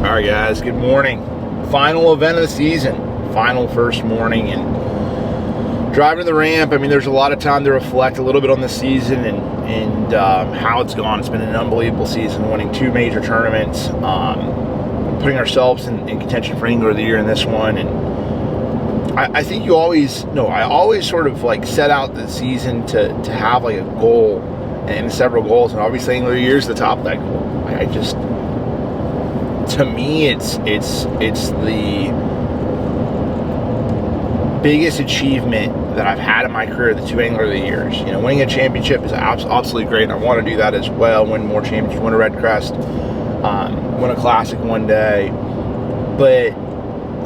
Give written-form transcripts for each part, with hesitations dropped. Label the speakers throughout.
Speaker 1: All right, guys, good morning. Final event of the season, final first morning, and driving to the ramp. I mean, there's a lot of time to reflect a little bit on the season and how it's gone. It's been an unbelievable season, winning 2 major tournaments, putting ourselves in contention for Angler of the Year in this one. And I think I always sort of like set out the season to have like a goal and several goals, and obviously Angler of the Year is the top of that goal. To me, it's the biggest achievement that I've had in my career, the 2 Angler of the Years. You know, winning a championship is absolutely great, and I want to do that as well. Win more championships, win a Red Crest, win a Classic one day. But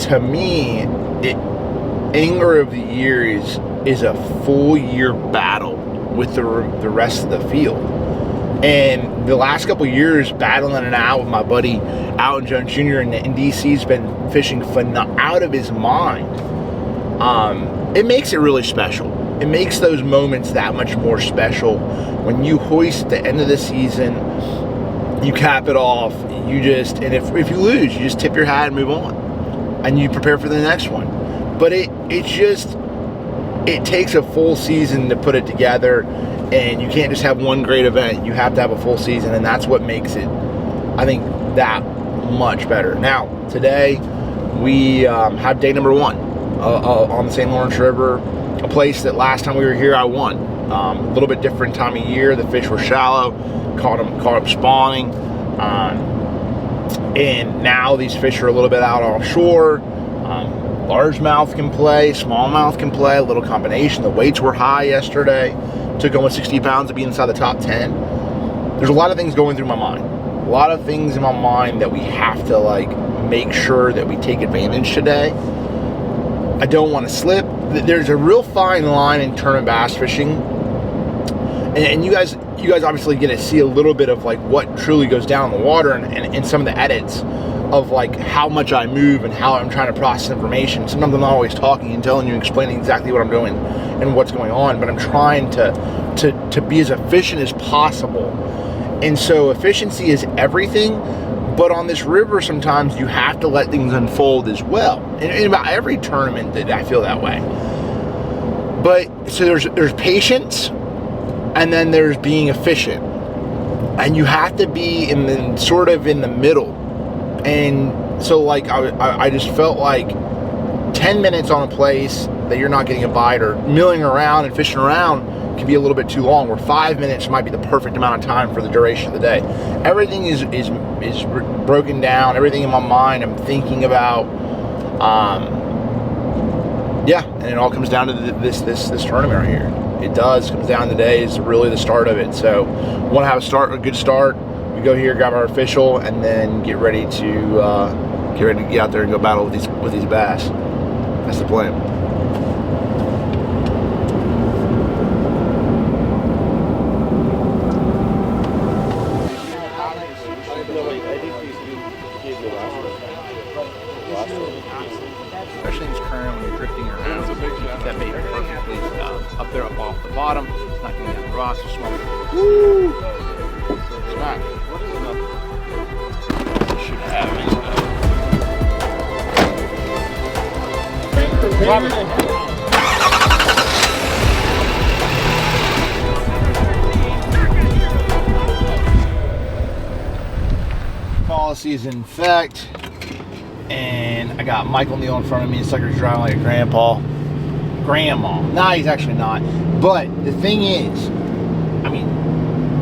Speaker 1: to me, Angler of the Year is a full year battle with the rest of the field. And the last couple of years, battling it out with my buddy Alton Jones Jr. in DC's been fishing out of his mind. It makes it really special. It makes those moments that much more special when you hoist at the end of the season, you cap it off, and if you lose, you just tip your hat and move on, and you prepare for the next one. But it takes a full season to put it together. And you can't just have one great event. You have to have a full season, and that's what makes it, I think, that much better. Now, today, we have day number 1 on the St. Lawrence River, a place that last time we were here, I won. A little bit different time of year. The fish were shallow, caught up spawning, and now these fish are a little bit out offshore. Largemouth can play, smallmouth can play, a little combination. The weights were high yesterday. Took almost 60 pounds to be inside the top 10. There's a lot of things going through my mind. A lot of things in my mind that we have to make sure that we take advantage today. I don't want to slip. There's a real fine line in tournament bass fishing. And you guys obviously get to see a little bit of what truly goes down in the water and some of the edits of how much I move and how I'm trying to process information. Sometimes I'm not always talking and telling you, explaining exactly what I'm doing and what's going on, but I'm trying to be as efficient as possible. And so efficiency is everything, but on this river sometimes you have to let things unfold as well. In about every tournament that I feel that way. But so there's patience, and then there's being efficient. And you have to be in the middle. And so I just felt 10 minutes on a place that you're not getting a bite, or milling around and fishing around, can be a little bit too long, where 5 minutes might be the perfect amount of time for the duration of the day. Everything is broken down. Everything in my mind I'm thinking about. And it all comes down to this tournament right here. It comes down to today is really the start of it. So want to have a good start. We go here, grab our official, and then get ready to get out there and go battle with these bass. That's the plan. Especially in this current when you're drifting around, keep that bait perfectly up there, up off the bottom. It's not getting down the rocks or smoke. Woo! Smack. Should have it. Policy is in effect, and I got Michael Neal in front of me. The sucker's driving like a grandma. Nah, he's actually not. But the thing is,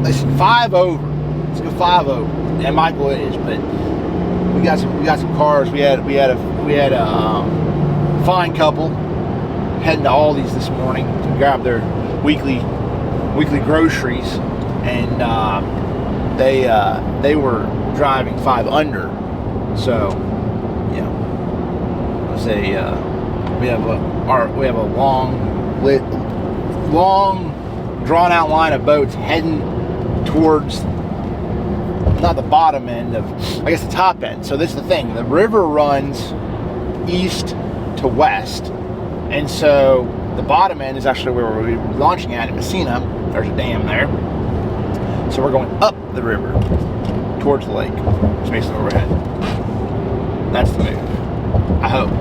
Speaker 1: listen, 5 over. Let's go 5 over. And Michael is, but we got some cars. We had a fine couple heading to Aldi's this morning to grab their weekly groceries, and they were driving 5 under. So we have a long drawn out line of boats heading towards not the bottom end of, I guess, the top end. So this is the thing, the river runs east to west, and so the bottom end is actually where we'll be launching at in Messina. There's a dam there, so we're going up the river towards the lake. It's basically where we're heading. That's the move. I hope.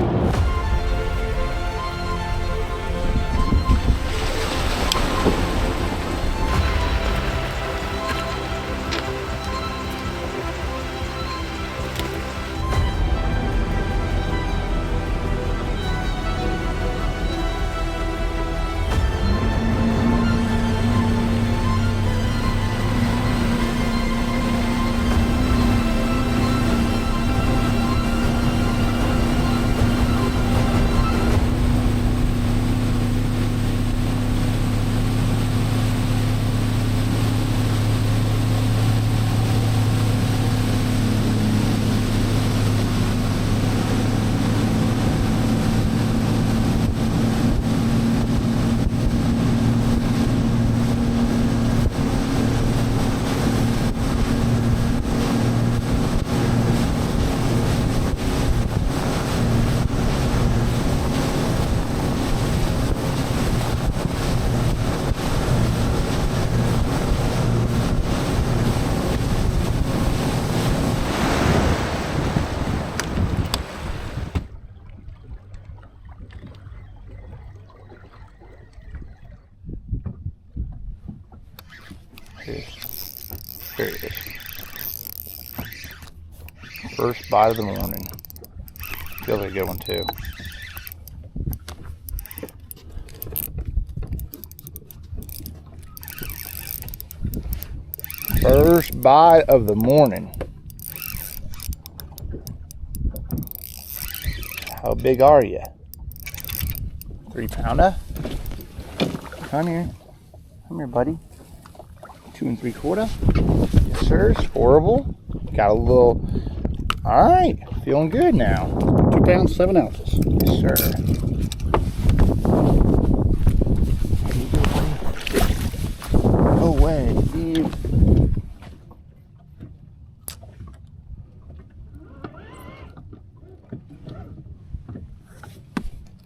Speaker 1: There it is. First bite of the morning. Feels like a good one too. First bite of the morning. How big are you? 3 pounder? Come here. Come here, buddy. 2 3/4. Yes, sir. It's horrible. Got a little. All right. Feeling good now.
Speaker 2: 2 pounds, 7 ounces.
Speaker 1: Yes, sir. Go away, Steve.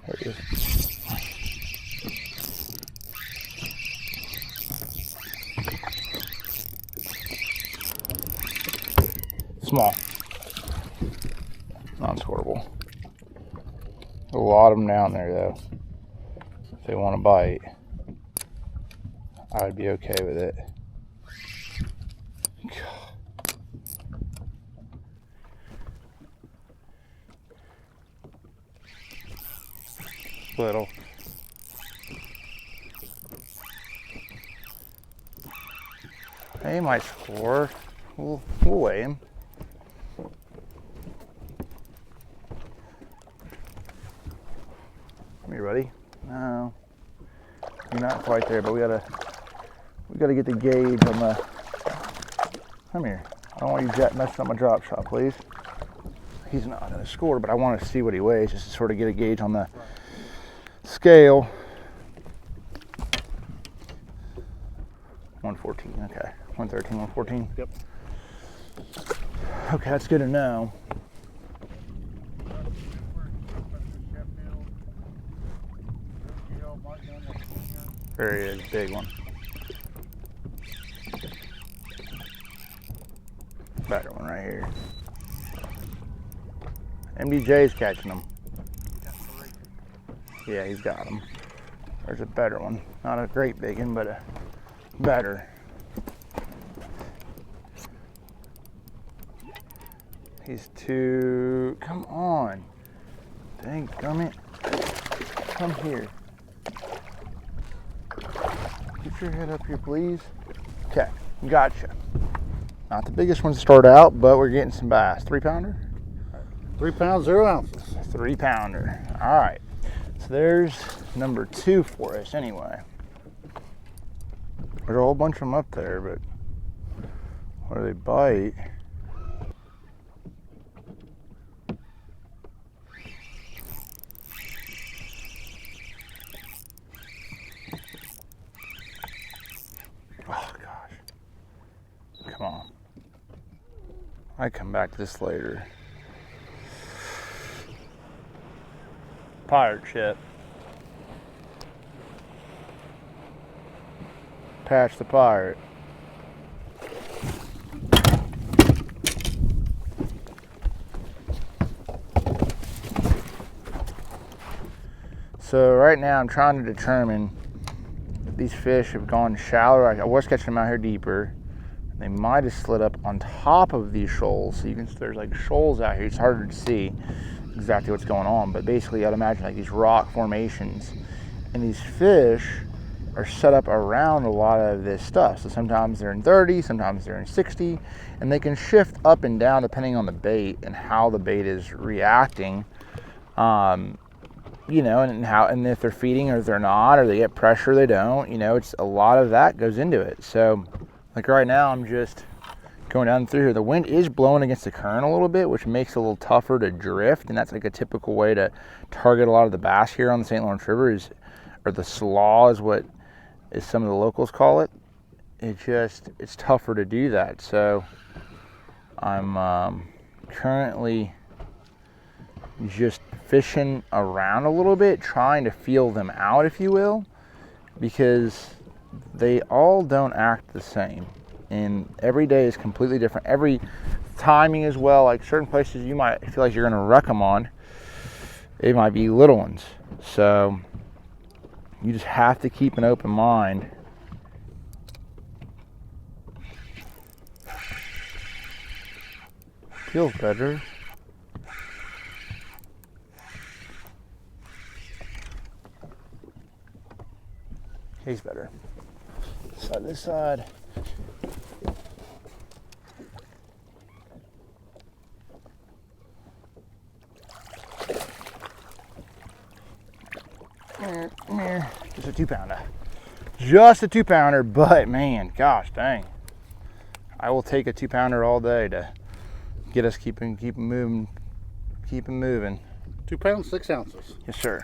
Speaker 1: There he is. Small. Non-scoreable. A lot of them down there though. If they want to bite, I would be okay with it. Little. He might score. We'll weigh him. Come here, buddy. No, you're not quite there, but we gotta get the gauge on the. Come here. I don't want you messing up my drop shot, please. He's not gonna score, but I want to see what he weighs just to sort of get a gauge on the scale. 114. Okay. 113, 114.
Speaker 2: Yep.
Speaker 1: Okay, that's good to know. There he is, big one. Better one right here. MDJ's catching them. Yeah, he's got them. There's a better one. Not a great big one, but a better. He's too. Come on. Dang gummit. Come here. Get your head up here, please. Okay, gotcha. Not the biggest one to start out, but we're getting some bass. 3 pounder?
Speaker 2: 3 pounds, 0 ounces.
Speaker 1: 3 pounder. All right. So there's number 2 for us anyway. There's a whole bunch of them up there, but where they bite. Oh gosh. Come on. I come back to this later. Pirate ship. Patch the pirate.
Speaker 3: So right now I'm trying to determine if these fish have gone shallower. I was catching them out here deeper. They might have slid up on top of these shoals. So you can, there's like shoals out here. It's harder to see exactly what's going on, but basically I'd imagine like these rock formations, and these fish are set up around a lot of this stuff. So sometimes they're in 30, sometimes they're in 60, and they can shift up and down depending on the bait and how the bait is reacting. You know, and if they're feeding or if they're not, or they get pressure, they don't. You know, it's a lot of that goes into it. So like right now I'm just going down through here. The wind is blowing against the current a little bit, which makes it a little tougher to drift, and that's like a typical way to target a lot of the bass here on the St. Lawrence River, is, or the slaw is what is some of the locals call it. It's tougher to do that. So I'm currently just fishing around a little bit, trying to feel them out, if you will, because they all don't act the same, and every day is completely different. Every timing as well. Like certain places you might feel like you're going to wreck them on, it might be little ones. So you just have to keep an open mind. Feels better. Tastes better. Side this side. Just a 2-pounder. Just a 2-pounder, but man, gosh dang. I will take a 2-pounder all day to get us keep moving.
Speaker 2: 2 pounds, 6 ounces.
Speaker 3: Yes, sir.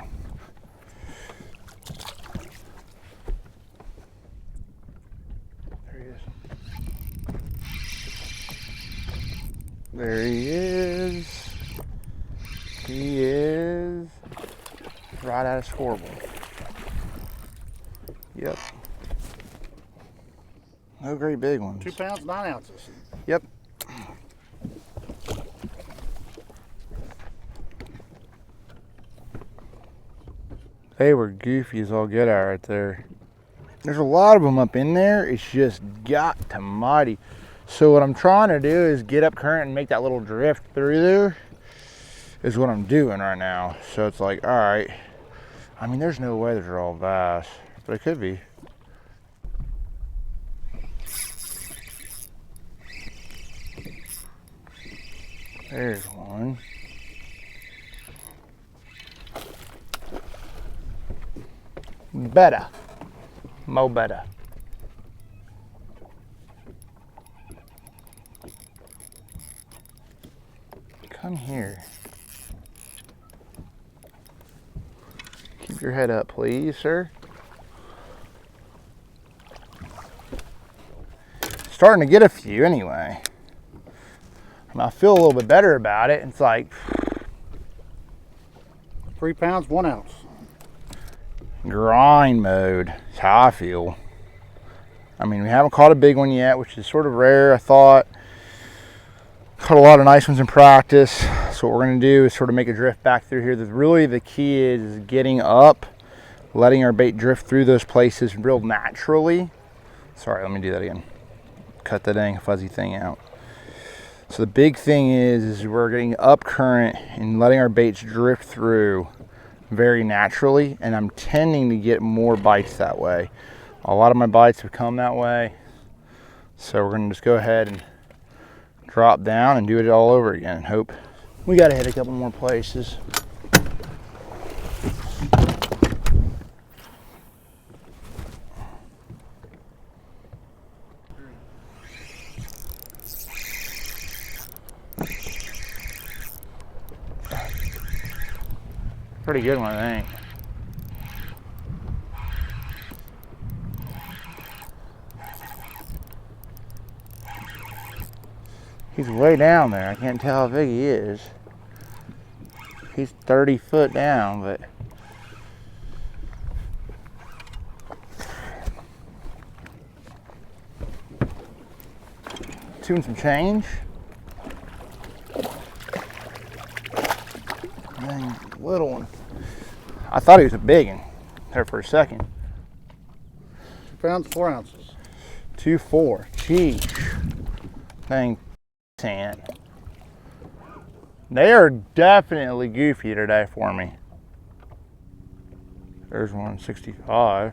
Speaker 3: There he is. He is right at a scoreboard. Yep. No great big ones.
Speaker 2: 2 pounds, 9 ounces.
Speaker 3: Yep. They were goofy as all get out right there. There's a lot of them up in there. It's just got to mighty. So what I'm trying to do is get up current and make that little drift through there is what I'm doing right now. So it's like, all right. I mean, there's no way they're all bass, but it could be. There's one. Better. Mo better. Come here. Keep your head up, please, sir. Starting to get a few anyway. I feel a little bit better about it. It's like
Speaker 2: 3 pounds, 1 ounce.
Speaker 3: grind mode. That's how I feel. I mean, we haven't caught a big one yet, which is sort of rare, I thought. Caught a lot of nice ones in practice. So what we're going to do is sort of make a drift back through here. Really the key is getting up, letting our bait drift through those places real naturally. Sorry, let me do that again. Cut that dang fuzzy thing out. So the big thing is we're getting up current and letting our baits drift through very naturally, and I'm tending to get more bites that way. A lot of my bites have come that way. So we're going to just go ahead and drop down and do it all over again and hope. We got to hit a couple more places. Pretty good one, I think. He's way down there. I can't tell how big he is. He's 30 foot down, but two and some change. Dang, little one. I thought he was a big one there for a second.
Speaker 2: 2 pounds, 4 ounces.
Speaker 3: 2.4. Geez. Dang, tant. They are definitely goofy today for me. There's 165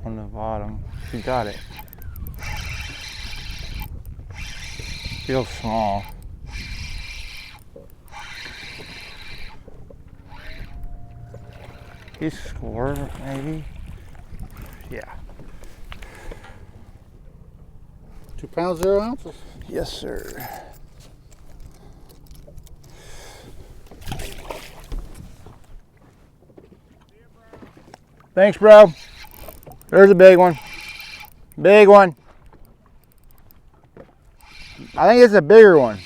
Speaker 3: on the bottom. You got it. Feels small. He's scored, maybe. Yeah.
Speaker 2: 2 pounds, 0 ounces.
Speaker 3: Yes, sir. Thanks, bro. There's a big one. Big one. I think it's a bigger one.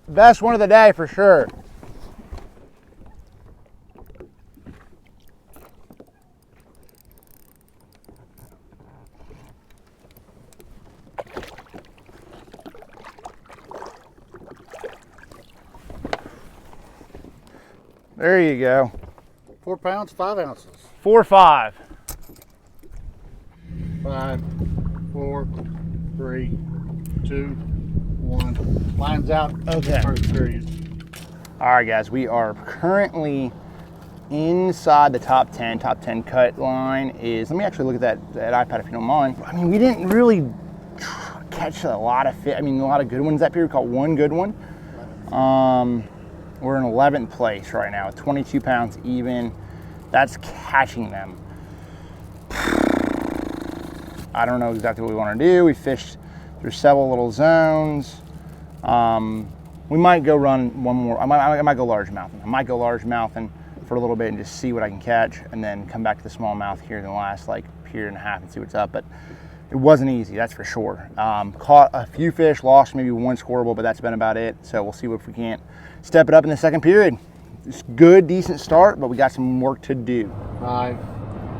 Speaker 3: Best one of the day for sure. There you go.
Speaker 2: 4 pounds, 5 ounces.
Speaker 3: 4.5.
Speaker 2: 5, 4, 3, 2, 1. Lines out.
Speaker 3: Okay.
Speaker 2: First period.
Speaker 3: All right, guys, we are currently inside the top 10. Top 10 cut line is, let me actually look at that iPad if you don't mind. I mean, we didn't really catch a lot of a lot of good ones that period. We caught one good one. We're in 11th place right now, 22 pounds even. That's catching them. I don't know exactly what we want to do. We fished through several little zones. We might go run one more. I might go largemouthing. I might go largemouthing for a little bit and just see what I can catch, and then come back to the smallmouth here in the last period and a half and see what's up. But it wasn't easy, that's for sure. Caught a few fish, lost maybe one scoreable, but that's been about it. So we'll see if we can't step it up in the second period. It's good, decent start, but we got some work to do.
Speaker 2: 5,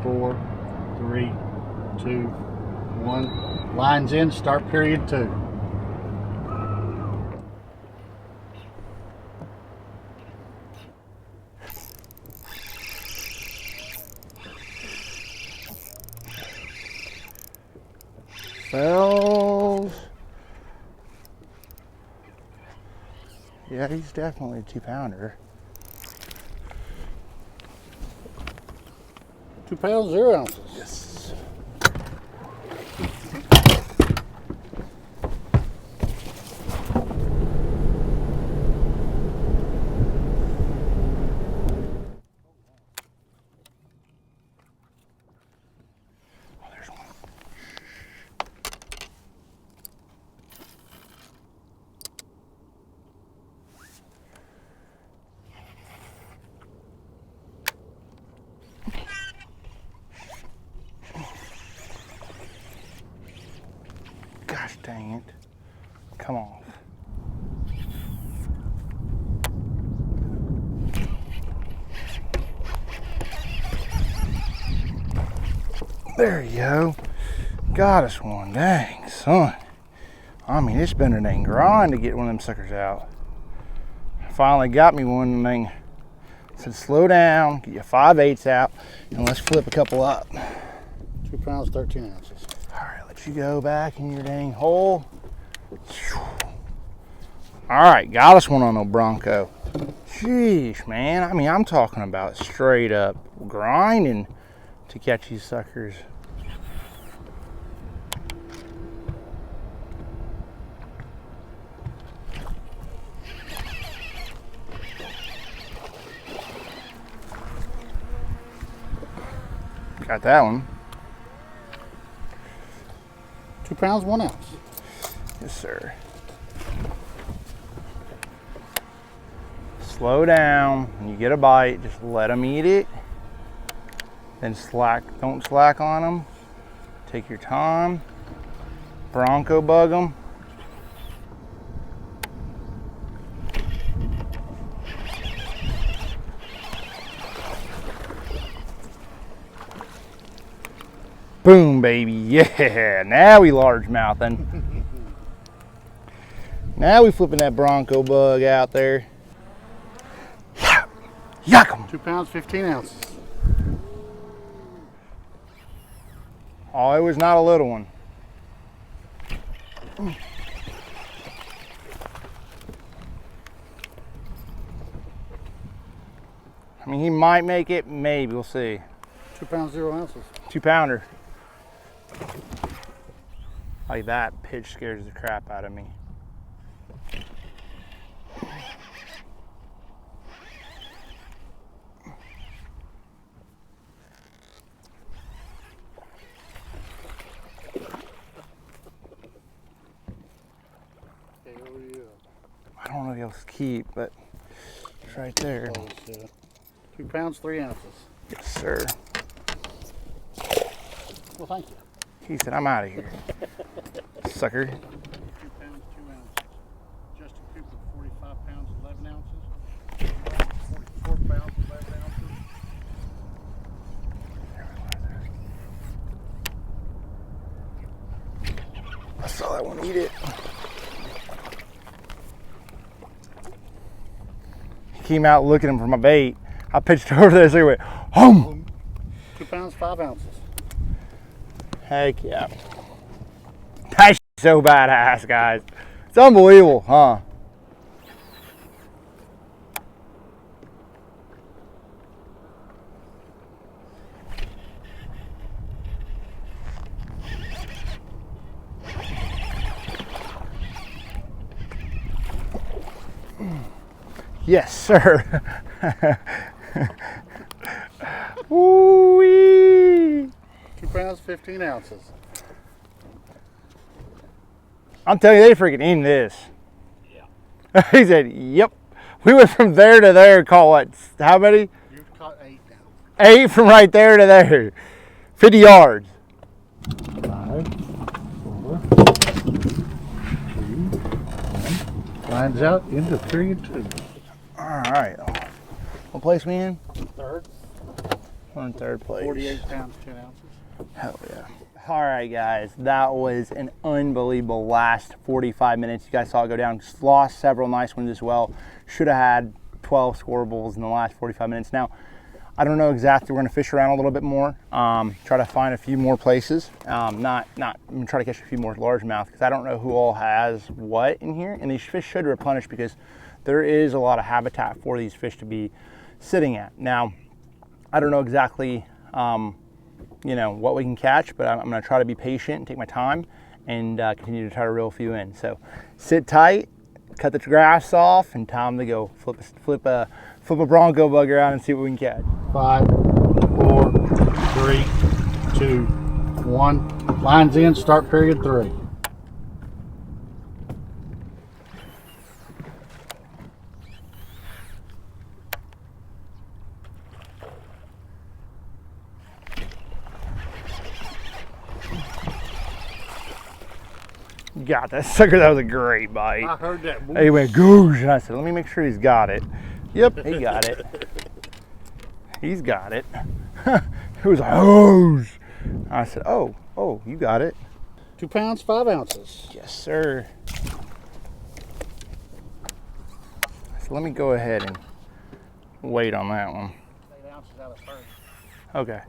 Speaker 2: 4, 3, 2, 1. Lines in, start period 2.
Speaker 3: Fells. Yeah, he's definitely a 2-pounder.
Speaker 2: 2 pounds, 0 ounces.
Speaker 3: Yes. Oh, there's one. Gosh dang it. Come off. There you go. Got us one. Dang, son. I mean, it's been a dang grind to get one of them suckers out. Finally got me one, and then said slow down, get your 5/8 out, and let's flip a couple up.
Speaker 2: 2 pounds, 13 ounces.
Speaker 3: All right, let you go back in your dang hole. All right, got us one on the Bronco. Sheesh, man. I mean, I'm talking about straight up grinding to catch these suckers. Got that one.
Speaker 2: 2 pounds, 1 ounce.
Speaker 3: Yes, sir. Slow down. When you get a bite, just let them eat it. Then slack. Don't slack on them. Take your time. Bronco bug them. Boom, baby. Yeah, now we largemouthing. Now we flipping that Bronco bug out there. Yuck 'em.
Speaker 2: 2 pounds, 15 ounces.
Speaker 3: Oh, it was not a little one. I mean, he might make it, maybe, we'll see.
Speaker 2: 2 pounds, 0 ounces.
Speaker 3: 2 pounder. Like that pitch scares the crap out of me. I don't know if he'll keep, but it's right there.
Speaker 2: 2 pounds, 3 ounces.
Speaker 3: Yes, sir.
Speaker 2: Well, thank you.
Speaker 3: He said, I'm out of here. Sucker.
Speaker 2: 2 pounds, 2 ounces. Just a coop of 45 pounds, 11 ounces. 44 pounds, 11 ounces.
Speaker 3: I saw that one eat it. He came out looking for my bait. I pitched over there so he went, home.
Speaker 2: 2 pounds, 5 ounces.
Speaker 3: Heck yeah. That's so badass, guys. It's unbelievable, huh? Yes, sir. Woo-wee.
Speaker 2: 2 pounds, 15 ounces.
Speaker 3: I'm telling you, they freaking eating this.
Speaker 2: Yeah.
Speaker 3: He said, yep. We went from there to there, call what, how many?
Speaker 2: You've caught 8 now.
Speaker 3: 8 from right there to there. 50 yards.
Speaker 2: 5, 4, 3, 1. Lines out into period 2.
Speaker 3: All right. What place we in?
Speaker 2: Third.
Speaker 3: We're in third place.
Speaker 2: 48 pounds, 10 ounces.
Speaker 3: Hell yeah. All right, guys. That was an unbelievable last 45 minutes. You guys saw it go down. Lost several nice ones as well. Should have had 12 scorables in the last 45 minutes. Now, I don't know exactly. We're going to fish around a little bit more. Try to find a few more places. I'm going to try to catch a few more largemouth because I don't know who all has what in here. And these fish should replenish because there is a lot of habitat for these fish to be sitting at. Now, I don't know exactly, you know, what we can catch, but I'm going to try to be patient and take my time and continue to try to reel a few in. So sit tight, cut the grass off, and time to go flip a Bronco bug around and see what we can catch.
Speaker 2: 5, 4, 3, 2, 1. Lines in, start period 3.
Speaker 3: Got that sucker. That was a great bite.
Speaker 2: I heard that.
Speaker 3: He went goosh, and I said, let me make sure he's got it. Yep, he got it. He's got it. It was like, oh. I said, oh, you got it.
Speaker 2: 2 pounds, 5 ounces.
Speaker 3: Yes, sir. So let me go ahead and wait on that one.
Speaker 2: 8 ounces out of 30.
Speaker 3: Okay.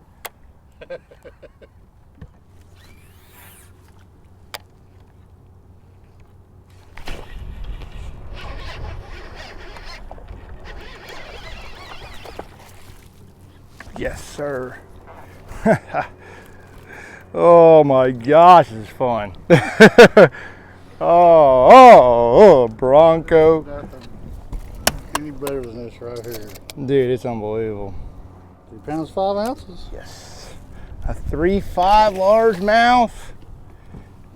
Speaker 3: Yes, sir. Oh my gosh, this is fun. oh, Bronco.
Speaker 2: Nothing any better than this right here.
Speaker 3: Dude, it's unbelievable.
Speaker 2: 2 pounds, 5 ounces.
Speaker 3: Yes. A 3.5 largemouth.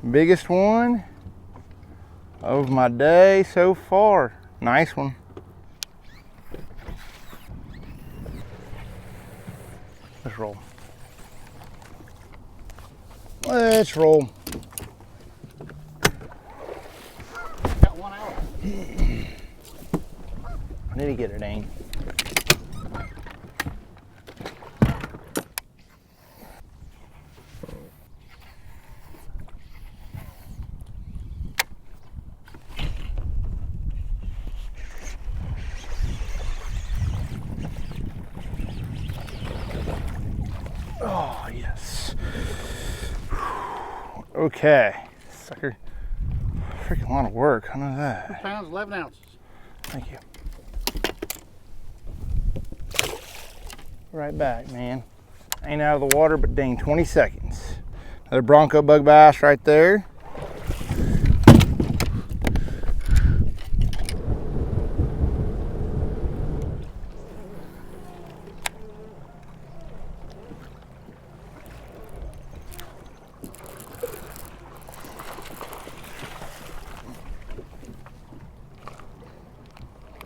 Speaker 3: Biggest one of my day so far. Nice one. Let's roll. Let's roll. I need to get it in. Oh, yes. Okay. Sucker. Freaking lot of work. I know
Speaker 2: 2
Speaker 3: that.
Speaker 2: pounds, 11 ounces.
Speaker 3: Thank you. Right back, man. Ain't out of the water but dang 20 seconds. Another Bronco bug bass right there.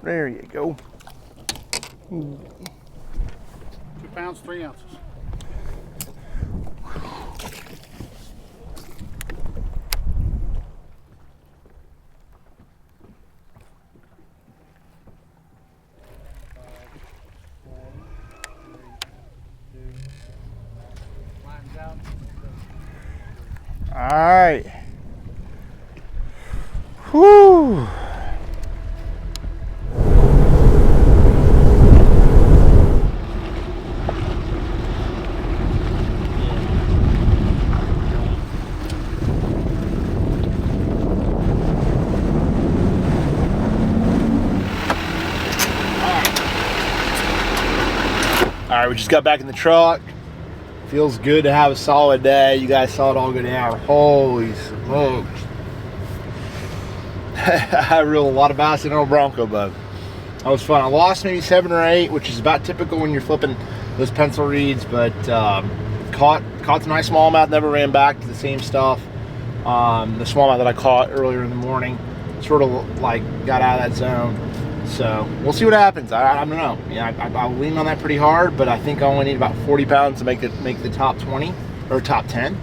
Speaker 3: There you go.
Speaker 2: 2 pounds, 3 ounces. Lines out.
Speaker 3: All right. Whew. All right, we just got back in the truck. Feels good to have a solid day. You guys saw it all go down. Holy smokes. I reeled a lot of bass in on a Bronco bug. That was fun. I lost maybe 7 or 8, which is about typical when you're flipping those pencil reeds, but caught some nice smallmouth, never ran back to the same stuff. The smallmouth that I caught earlier in the morning sort of like got out of that zone. So we'll see what happens. I don't know. Yeah, I'll lean on that pretty hard, but I think I only need about 40 pounds to make the top 20 or top 10,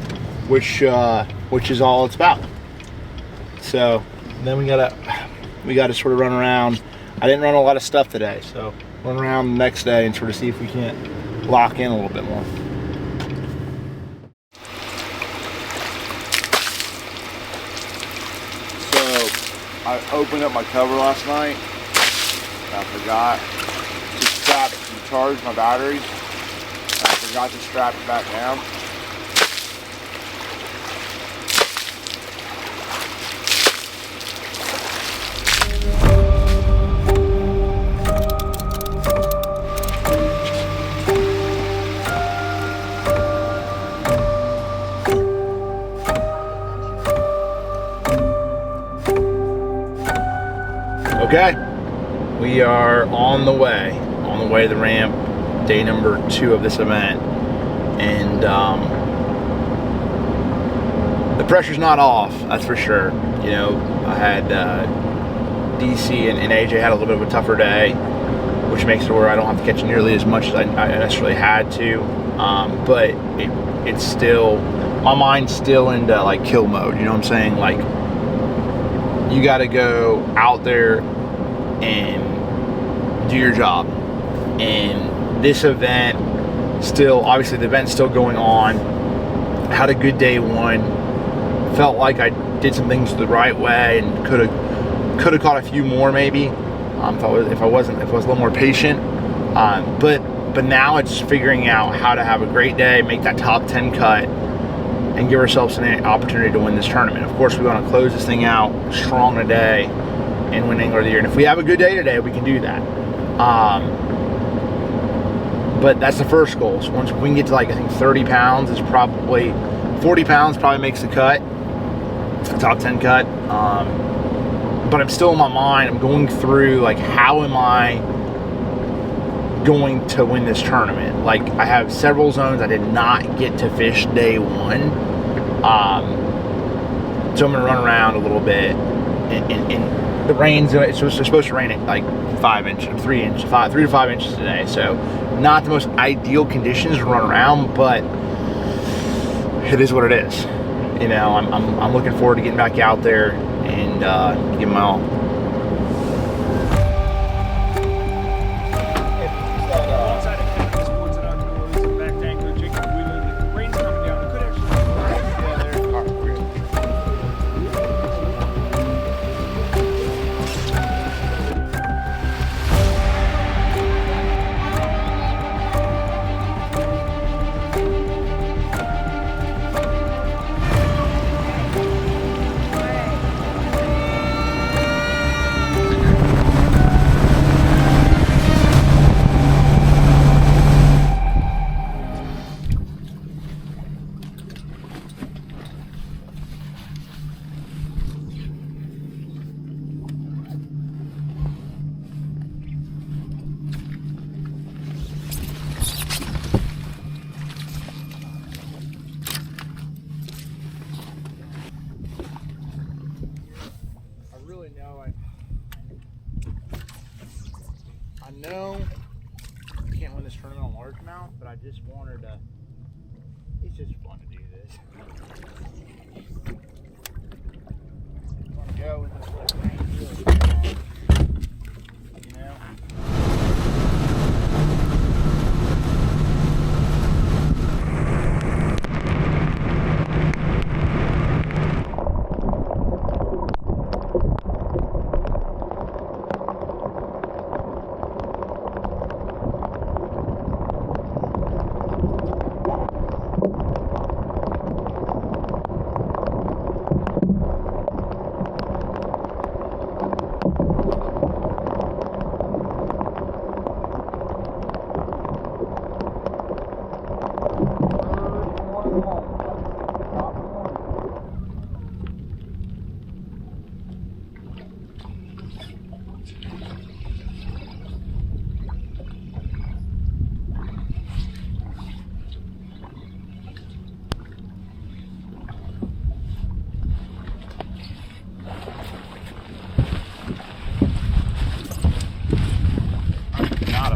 Speaker 3: which is all it's about. So then we gotta sort of run around. I didn't run a lot of stuff today, so run around the next day and sort of see if we can't lock in a little bit more. So I opened up my cover last night. I forgot to strap and charge my batteries. I forgot to strap it back down. Okay. We are on the way to the ramp, day number 2 of this event, and the pressure's not off, that's for sure. You know, I had DC and AJ had a little bit of a tougher day, which makes it where I don't have to catch nearly as much as I necessarily had to, but it's still, my mind's still into like kill mode, you know what I'm saying? Like, you gotta go out there and do your job. And this event still, obviously the event's still going on. Had a good day 1. Felt like I did some things the right way and could have caught a few more maybe. If I was a little more patient. But now it's figuring out how to have a great day, make that top 10 cut, and give ourselves an opportunity to win this tournament. Of course, we want to close this thing out strong today and win Angler of the Year. And if we have a good day today, we can do that. But that's the first goal. So once we can get to like, I think 30 pounds is probably, 40 pounds probably makes the cut, the top 10 cut. But I'm still in my mind, I'm going through like, how am I going to win this tournament? Like, I have several zones I did not get to fish day 1. So I'm gonna run around a little bit, and the rain's, it's supposed to rain at like 3 to 5 inches today. So not the most ideal conditions to run around, but it is what it is. You know, I'm looking forward to getting back out there and giving my all. I just wanted to, it's just fun to do this. Want to go with this little thing, you know?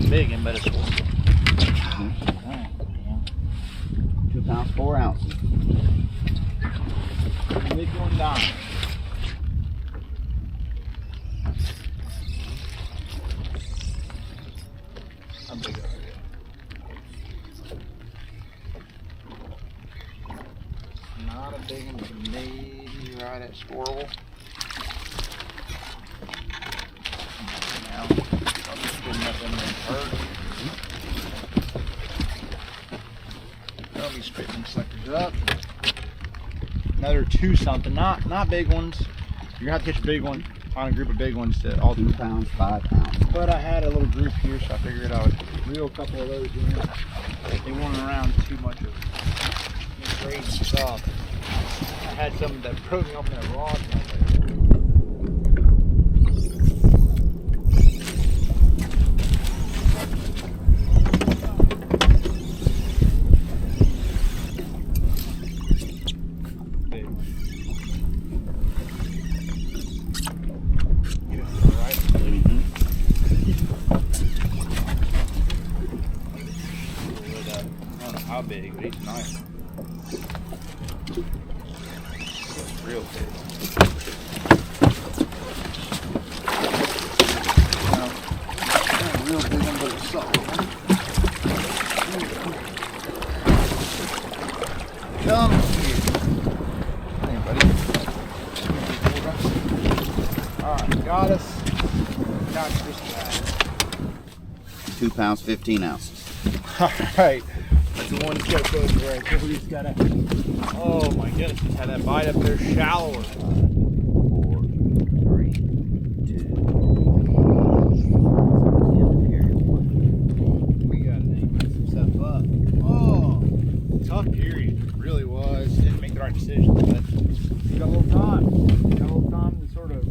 Speaker 3: Big one, but it's
Speaker 4: 2 pounds 4 ounces.
Speaker 3: big one down. How big are they? Not a big one, but maybe right at squirrel. Now, I'll just put nothing in hurt. I'll be spitting them suckers up. Another 2 something, not big ones. You're gonna have to catch a big one. Find a group of big ones to all
Speaker 4: 2 pounds 5 ounces.
Speaker 3: But I had a little group here, so I figured I would reel a couple of those in. They weren't around too much of crazy stuff. I had some that broke me off in that rod. And I was like, big one. Get it to the right. I don't know how big, but he's nice. Real big. Not a real big one, but it's solid. Come here. Hey, buddy. Alright, got us. Got this guy.
Speaker 4: 2 pounds 15 ounces.
Speaker 3: Alright. That's the one choke over right there. We just gotta. Oh my goodness, just had that bite up there shallower.
Speaker 4: 4, 3, 2.
Speaker 3: We gotta make some stuff up. Oh, tough period. It really was. Didn't make the right decision, but we got a little time. Got a little time to sort of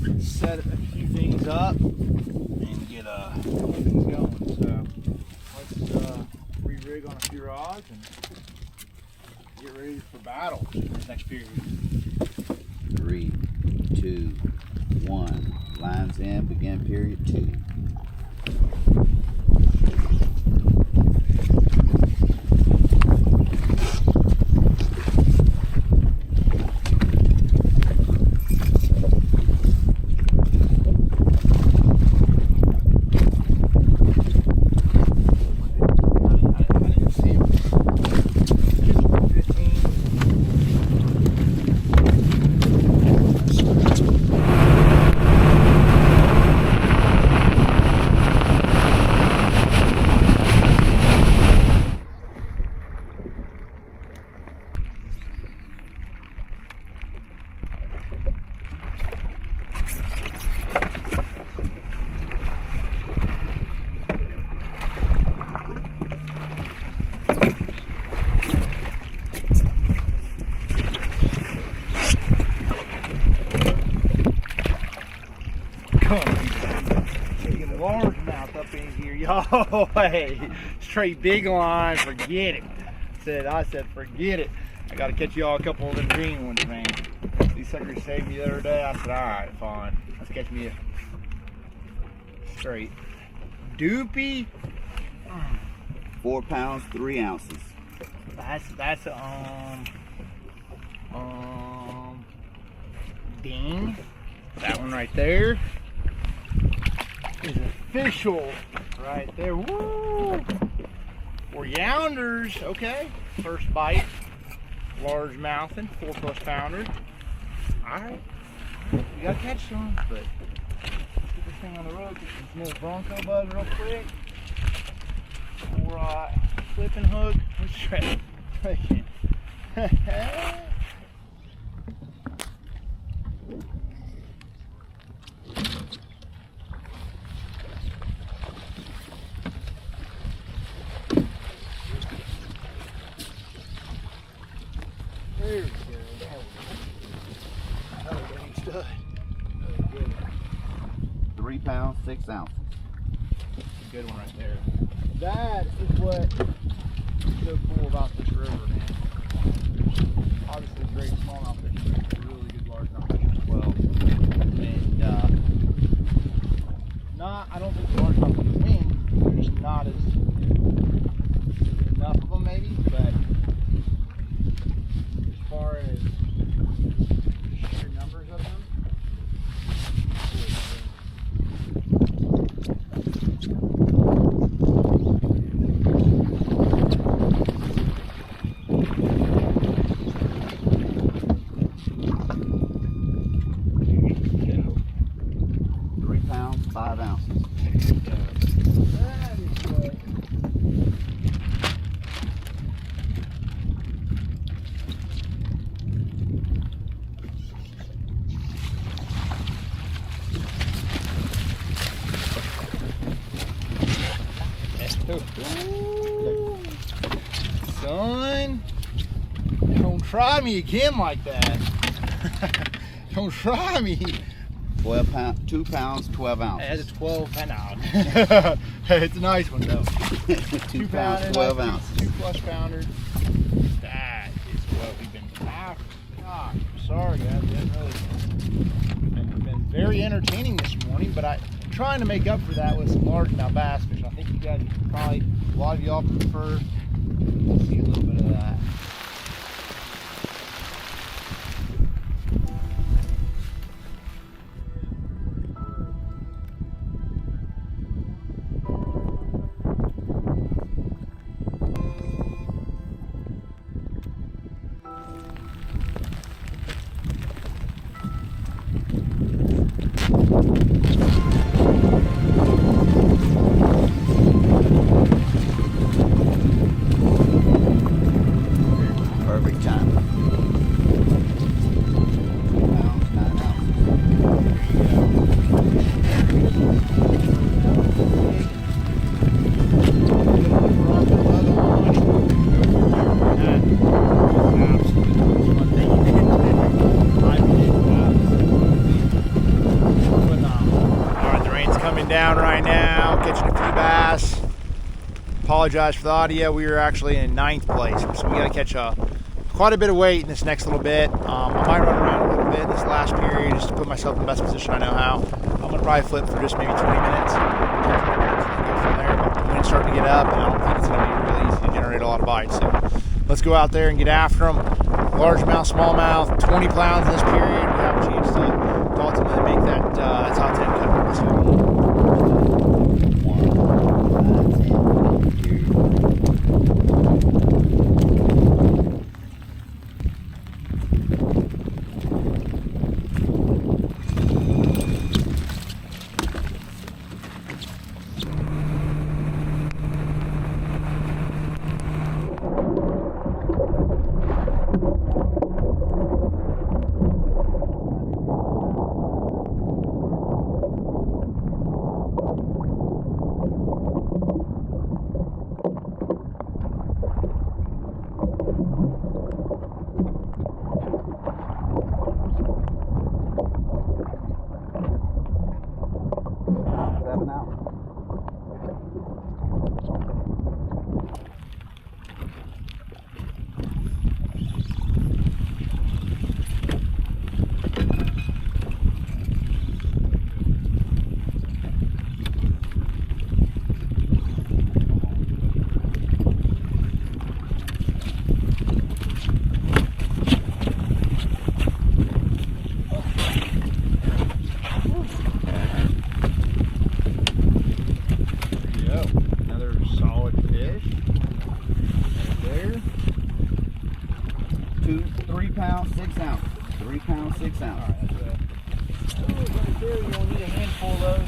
Speaker 3: reset a few things up and get things going. So let's re-rig on a few rods and get ready for battle this next period.
Speaker 4: 3, 2, 1. Lines in, begin period 2.
Speaker 3: Largemouth up in here, y'all. Hey, straight big line, forget it. I said, forget it. I gotta catch y'all a couple of them green ones, man. These suckers saved me the other day. I said, alright, fine. Let's catch me a straight doopy.
Speaker 4: 4 pounds, 3 ounces.
Speaker 3: That's ding. That one right there is official right there. Woo! 4 younders. Okay. First bite. Large mouthing, 4+ pounder. Alright. We gotta catch some, but let's get this thing on the road, get some smooth Bronco buzz real quick. Alright. Flipping hook. Let's try it. There we go. Another big stud. Another good one.
Speaker 4: 3 pounds, 6 ounces.
Speaker 3: A good one right there. That is what's so cool about this river, man. Obviously, great smallmouth fishing, but really good largemouth fishing as well. And I don't think the largemouth can win. They're just not as enough of them, maybe. But as far as sheer numbers of them, son, don't try me again like that. Don't try me.
Speaker 4: 12 pounds, 2 pounds, 12 ounces.
Speaker 3: That's a 12 pound. It's a nice one though.
Speaker 4: 2 pounds, 12 ounces.
Speaker 3: 2+ pounder. That is what we've been after. God, I'm sorry guys. Been very entertaining this morning, but I'm trying to make up for that with some largemouth bass fishing. I think you guys probably, a lot of y'all prefer to see a little bit of that.
Speaker 4: Perfect time. 2 pounds, 9 ounces.
Speaker 3: Alright, the rain's coming down right now, catching a few bass. Apologize for the audio. We are actually in 9th place, so we got to catch quite a bit of weight in this next little bit. I might run around a little bit this last period just to put myself in the best position I know how. I'm going to probably flip for just maybe 20 minutes. And go from there. But the wind's starting to get up, and I don't think it's going to be really easy to generate a lot of bites. So let's go out there and get after them. Largemouth, smallmouth, 20 pounds in this period. We have a chance to ultimately make that top 10 cut. So,
Speaker 4: 1, 9, 10, period. 3 pounds, 6 ounces. 3 pounds, 6 ounces.
Speaker 3: You'll need a handful of those.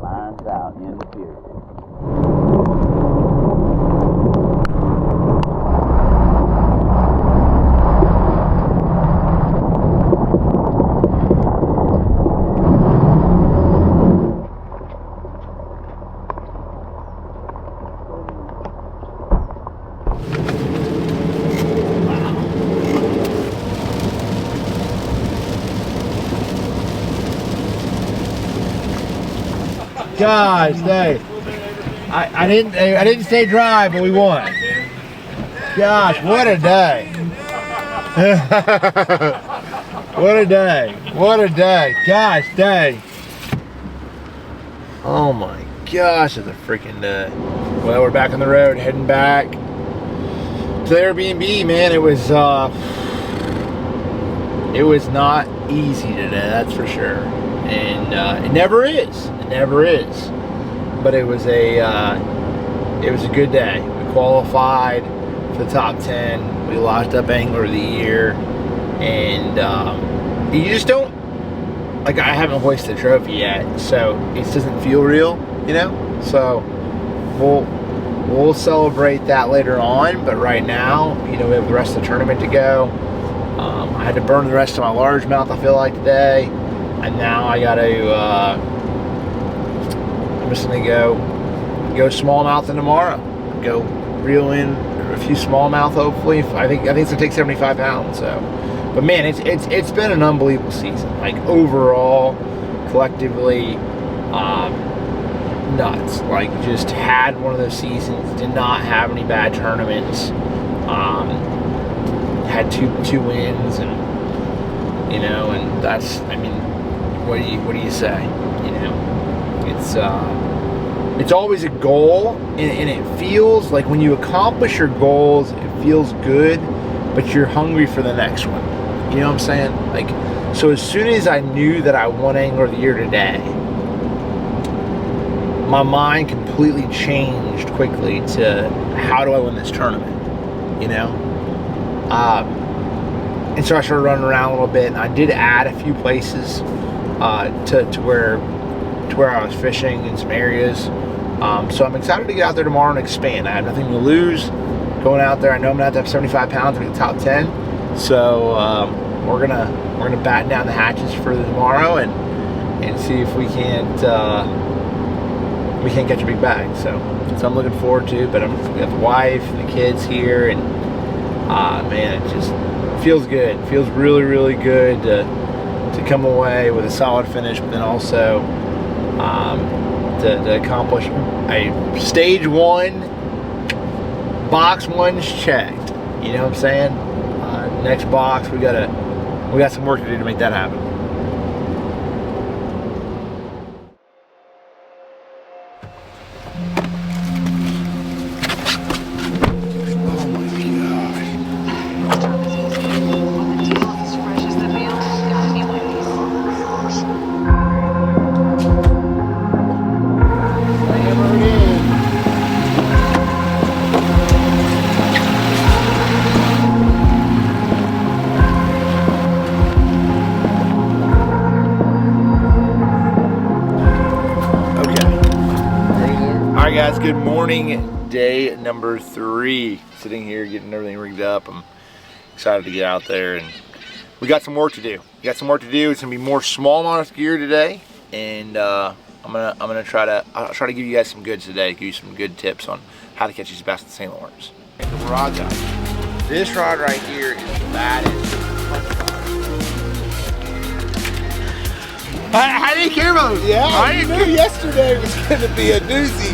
Speaker 4: Lines out in the period.
Speaker 3: Gosh, dang. I didn't stay dry, but we won. Gosh, what a day. What a day. What a day. Gosh, dang. Oh my gosh, it's a freaking day. Well, we're back on the road, heading back to the Airbnb, man. It was not easy today, that's for sure. And it never is. It never is. But it was a good day. We qualified for the top 10. We locked up Angler of the Year, and you just don't, like, I haven't hoisted a trophy yet, so it doesn't feel real, you know. So we'll celebrate that later on. But right now, you know, we have the rest of the tournament to go. I had to burn the rest of my largemouth, I feel like, today. And now I gotta, I'm just gonna go smallmouth tomorrow. Go reel in a few smallmouth, hopefully. I think it's gonna take 75 pounds. So, but man, it's been an unbelievable season. Like, overall, collectively, nuts. Like, just had one of those seasons. Did not have any bad tournaments. Had two wins, and you know, and that's, I mean, what do you say? You know, it's always a goal, and it feels like when you accomplish your goals, it feels good, but you're hungry for the next one. You know what I'm saying? Like, so as soon as I knew that I won Angler of the Year today, my mind completely changed quickly to, how do I win this tournament? You know? And so I started running around a little bit, and I did add a few places to where I was fishing in some areas. So I'm excited to get out there tomorrow and expand. I have nothing to lose going out there. I know I'm gonna have to have 75 pounds to make the top 10. So we're gonna batten down the hatches for tomorrow and see if we can't catch a big bag. So I'm looking forward to it. But we got the wife and the kids here, and man, it just feels good. It feels really, really good to come away with a solid finish, but then also to accomplish a stage 1, box 1's checked. You know what I'm saying? Next box, we got some work to do to make that happen. Guys, good morning. Day number 3. Sitting here getting everything rigged up. I'm excited to get out there and
Speaker 1: we got some work to do. It's gonna be more smallmouth gear today, and I'll try to give you guys some goods today. Give you some good tips on how to catch these bass in St. Lawrence. The rod guys. This rod right here is the baddest. How do you care about it?
Speaker 5: Yeah, I knew yesterday was going to be a doozy.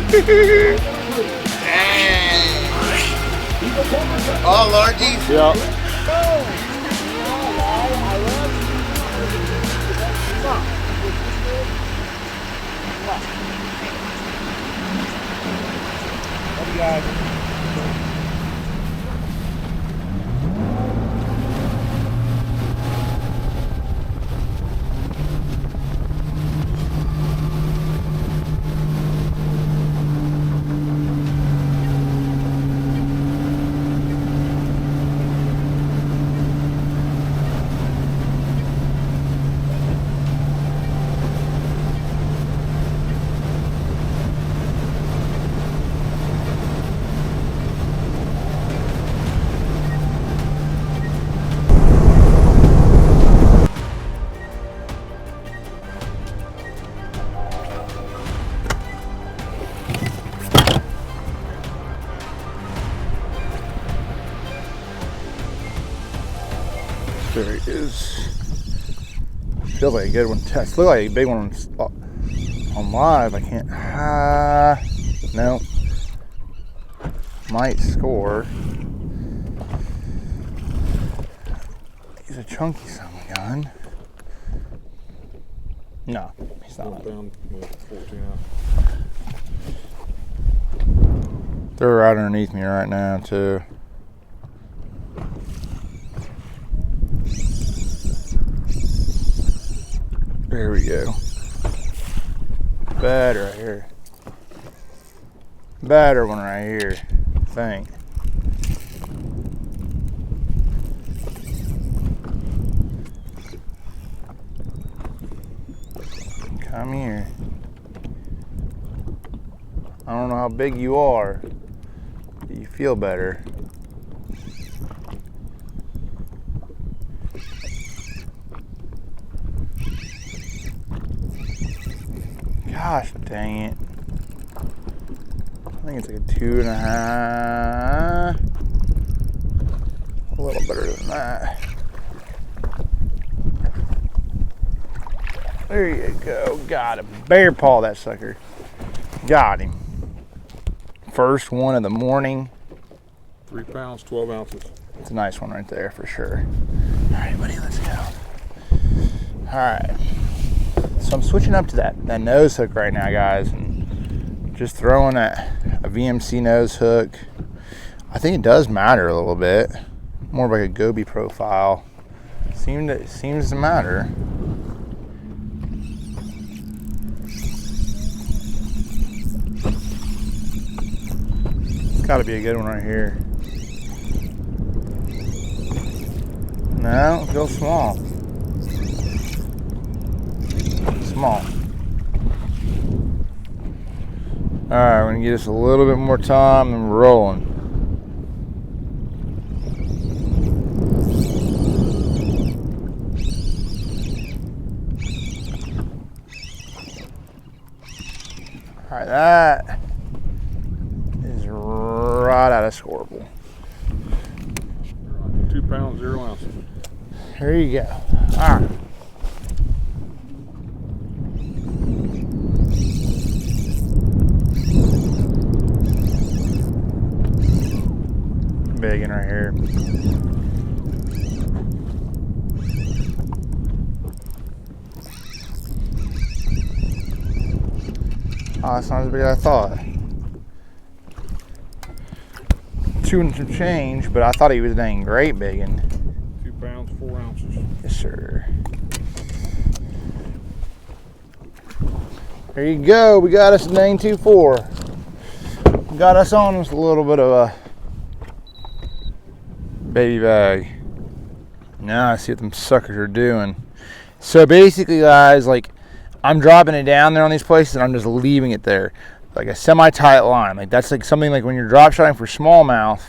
Speaker 1: Oh, Lord Jesus.
Speaker 5: Yeah.
Speaker 3: There he is. Feels like a good one. Looks like a big one on live. I can't. No. Might score. He's a chunky son of a gun. No, he's not.
Speaker 5: Down 14
Speaker 3: They're right underneath me right now too. There we go. Better right here. Better one right here, I think. Come here. I don't know how big you are, but you feel better. Gosh dang it. I think it's like a 2.5. A little better than that. There you go. Got him. Bear paw that sucker. Got him. First one of the morning.
Speaker 5: 3 pounds, 12 ounces.
Speaker 3: It's a nice one right there for sure. All right, buddy, let's go. All right. So I'm switching up to that nose hook right now, guys, and just throwing a VMC nose hook. I think it does matter a little bit. More of like a Goby profile. Seems to matter. It's got to be a good one right here. No, it feels small. Small. Alright, we're gonna give this a little bit more time and we're rolling. Alright, that is right out of scoreable.
Speaker 5: 2 pounds, 0 ounces.
Speaker 3: There you go. Alright. Big one right here. Oh, that's not as big as I thought. 2 and some change, but I thought he was dang great big one.
Speaker 5: 2 pounds, 4 ounces.
Speaker 3: Yes, sir. There you go. We got us a dang 2.4. Got us on with a little bit of a baby bag. Now I see what them suckers are doing. So basically, guys, like I'm dropping it down there on these places and I'm just leaving it there. Like a semi-tight line. Like that's like something like when you're drop shotting for smallmouth,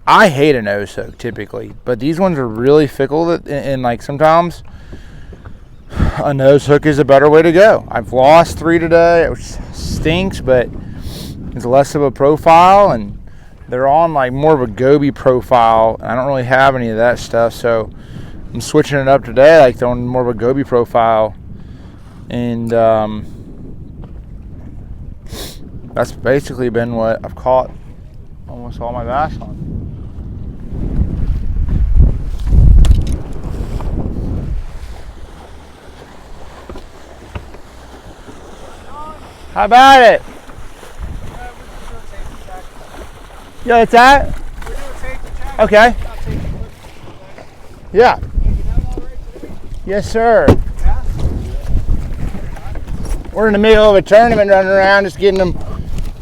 Speaker 3: I hate a nose hook typically, but these ones are really fickle, and like sometimes a nose hook is a better way to go. I've lost 3 today, which stinks, but it's less of a profile, and they're on like more of a goby profile. I don't really have any of that stuff, so I'm switching it up today, like throwing more of a goby profile, and that's basically been what I've caught almost all my bass on. How about it? Yeah, it's that? Okay. Yeah. Yes, sir. We're in the middle of a tournament running around, just getting them,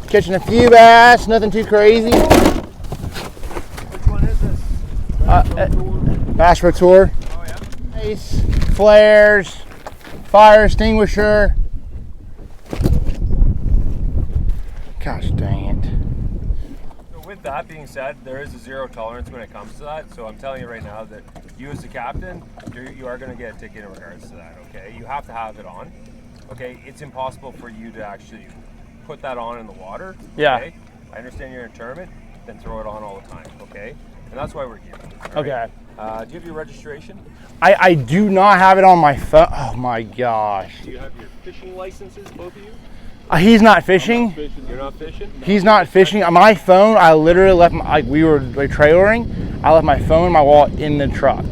Speaker 3: catching a few bass, nothing too crazy.
Speaker 6: Which one is this?
Speaker 3: Bass Pro Tour.
Speaker 6: Oh yeah.
Speaker 3: Ice, flares, fire extinguisher. Gosh dang it.
Speaker 6: So with that being said, there is a zero tolerance when it comes to that. So I'm telling you right now that you as the captain, you are going to get a ticket in regards to that, okay? You have to have it on. Okay, it's impossible for you to actually put that on in the water.
Speaker 3: Yeah.
Speaker 6: Okay? I understand you're in a tournament, then throw it on all the time, okay? And that's why we're here. all
Speaker 3: Okay.
Speaker 6: right? Do you have your registration?
Speaker 3: I do not have it on my phone. Oh my gosh.
Speaker 6: Do you have your fishing licenses, both of you?
Speaker 3: He's not fishing.
Speaker 6: You're not fishing?
Speaker 3: He's not fishing. My phone, I literally left my, like we were like trailering. I left my phone and my wallet in the truck.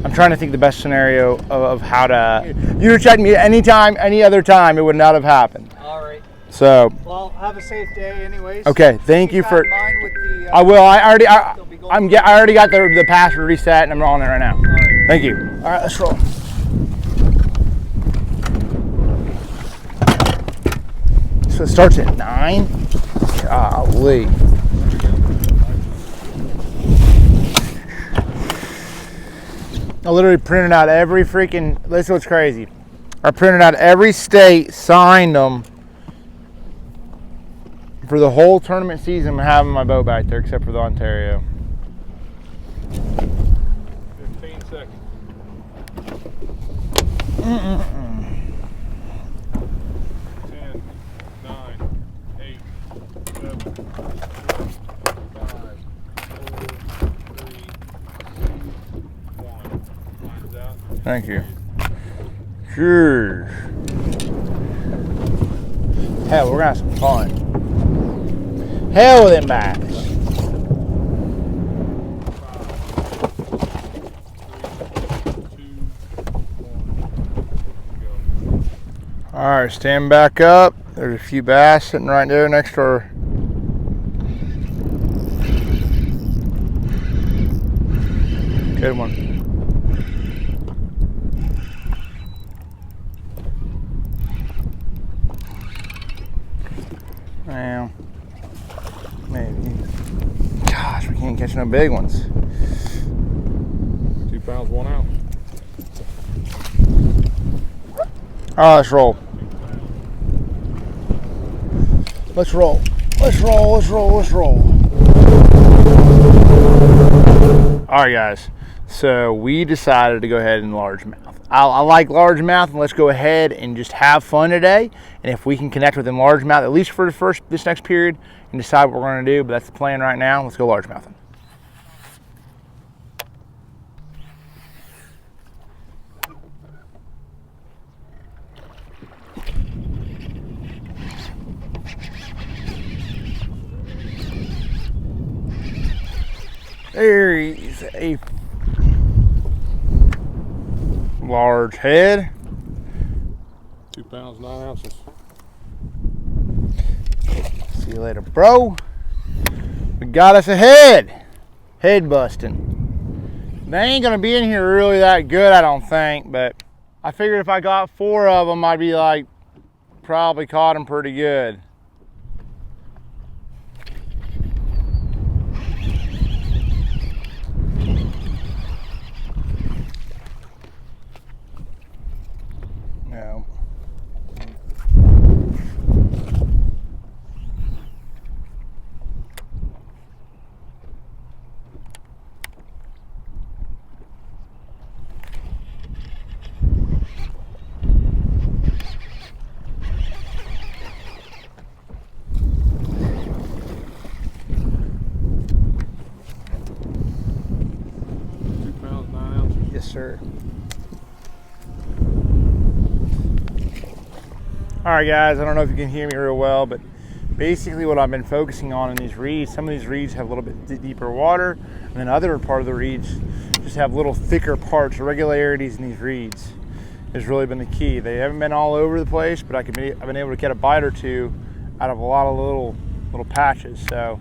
Speaker 3: I'm trying to think the best scenario of how to. You would check me anytime, any other time, it would not have happened.
Speaker 7: All right.
Speaker 3: So.
Speaker 7: Well, have a safe day, anyways.
Speaker 3: Okay. Thank you
Speaker 7: Keep
Speaker 3: for.
Speaker 7: that in mind with the,
Speaker 3: I will. I already. I
Speaker 7: going
Speaker 3: already got the password reset and I'm on it right now. Thank you. All right. Let's roll. So it starts at 9. Golly. I literally printed out every freaking. Listen, what's crazy. I printed out every state, signed them for the whole tournament season. I'm having my boat back there, except for the Ontario.
Speaker 5: 15 seconds. 10, 9, 8, 7, 6, 5, 4, 3, 2, 1. Time's out.
Speaker 3: Thank you. Sure. Hell, we're gonna have some fun. Hell with them bass.
Speaker 5: 5, 4, 3, 2, 1. Go.
Speaker 3: All right, stand back up. There's a few bass sitting right there next to our. Good one. Well, maybe. Gosh, we can't catch no big ones.
Speaker 5: 2 pounds, 1 ounce.
Speaker 3: All right, let's roll. Let's roll. Let's roll. Let's roll. Let's roll. All right, guys. So we decided to go ahead and largemouth. I like largemouth, and let's go ahead and just have fun today. And if we can connect with them largemouth, at least for this next period, and decide what we're going to do. But that's the plan right now. Let's go largemouthing. There's a large head.
Speaker 5: 2 pounds, 9 ounces.
Speaker 3: See you later, bro. We got us a head. Head busting. They ain't gonna be in here really that good, I don't think, but I figured if I got 4 of them, I'd be like, probably caught them pretty good. No. Yes, sir. All right, guys, I don't know if you can hear me real well, but basically what I've been focusing on in these reeds, some of these reeds have a little bit deeper water, and then other part of the reeds just have little thicker parts. Irregularities in these reeds has really been the key. They haven't been all over the place, but I've been able to get a bite or two out of a lot of little patches. So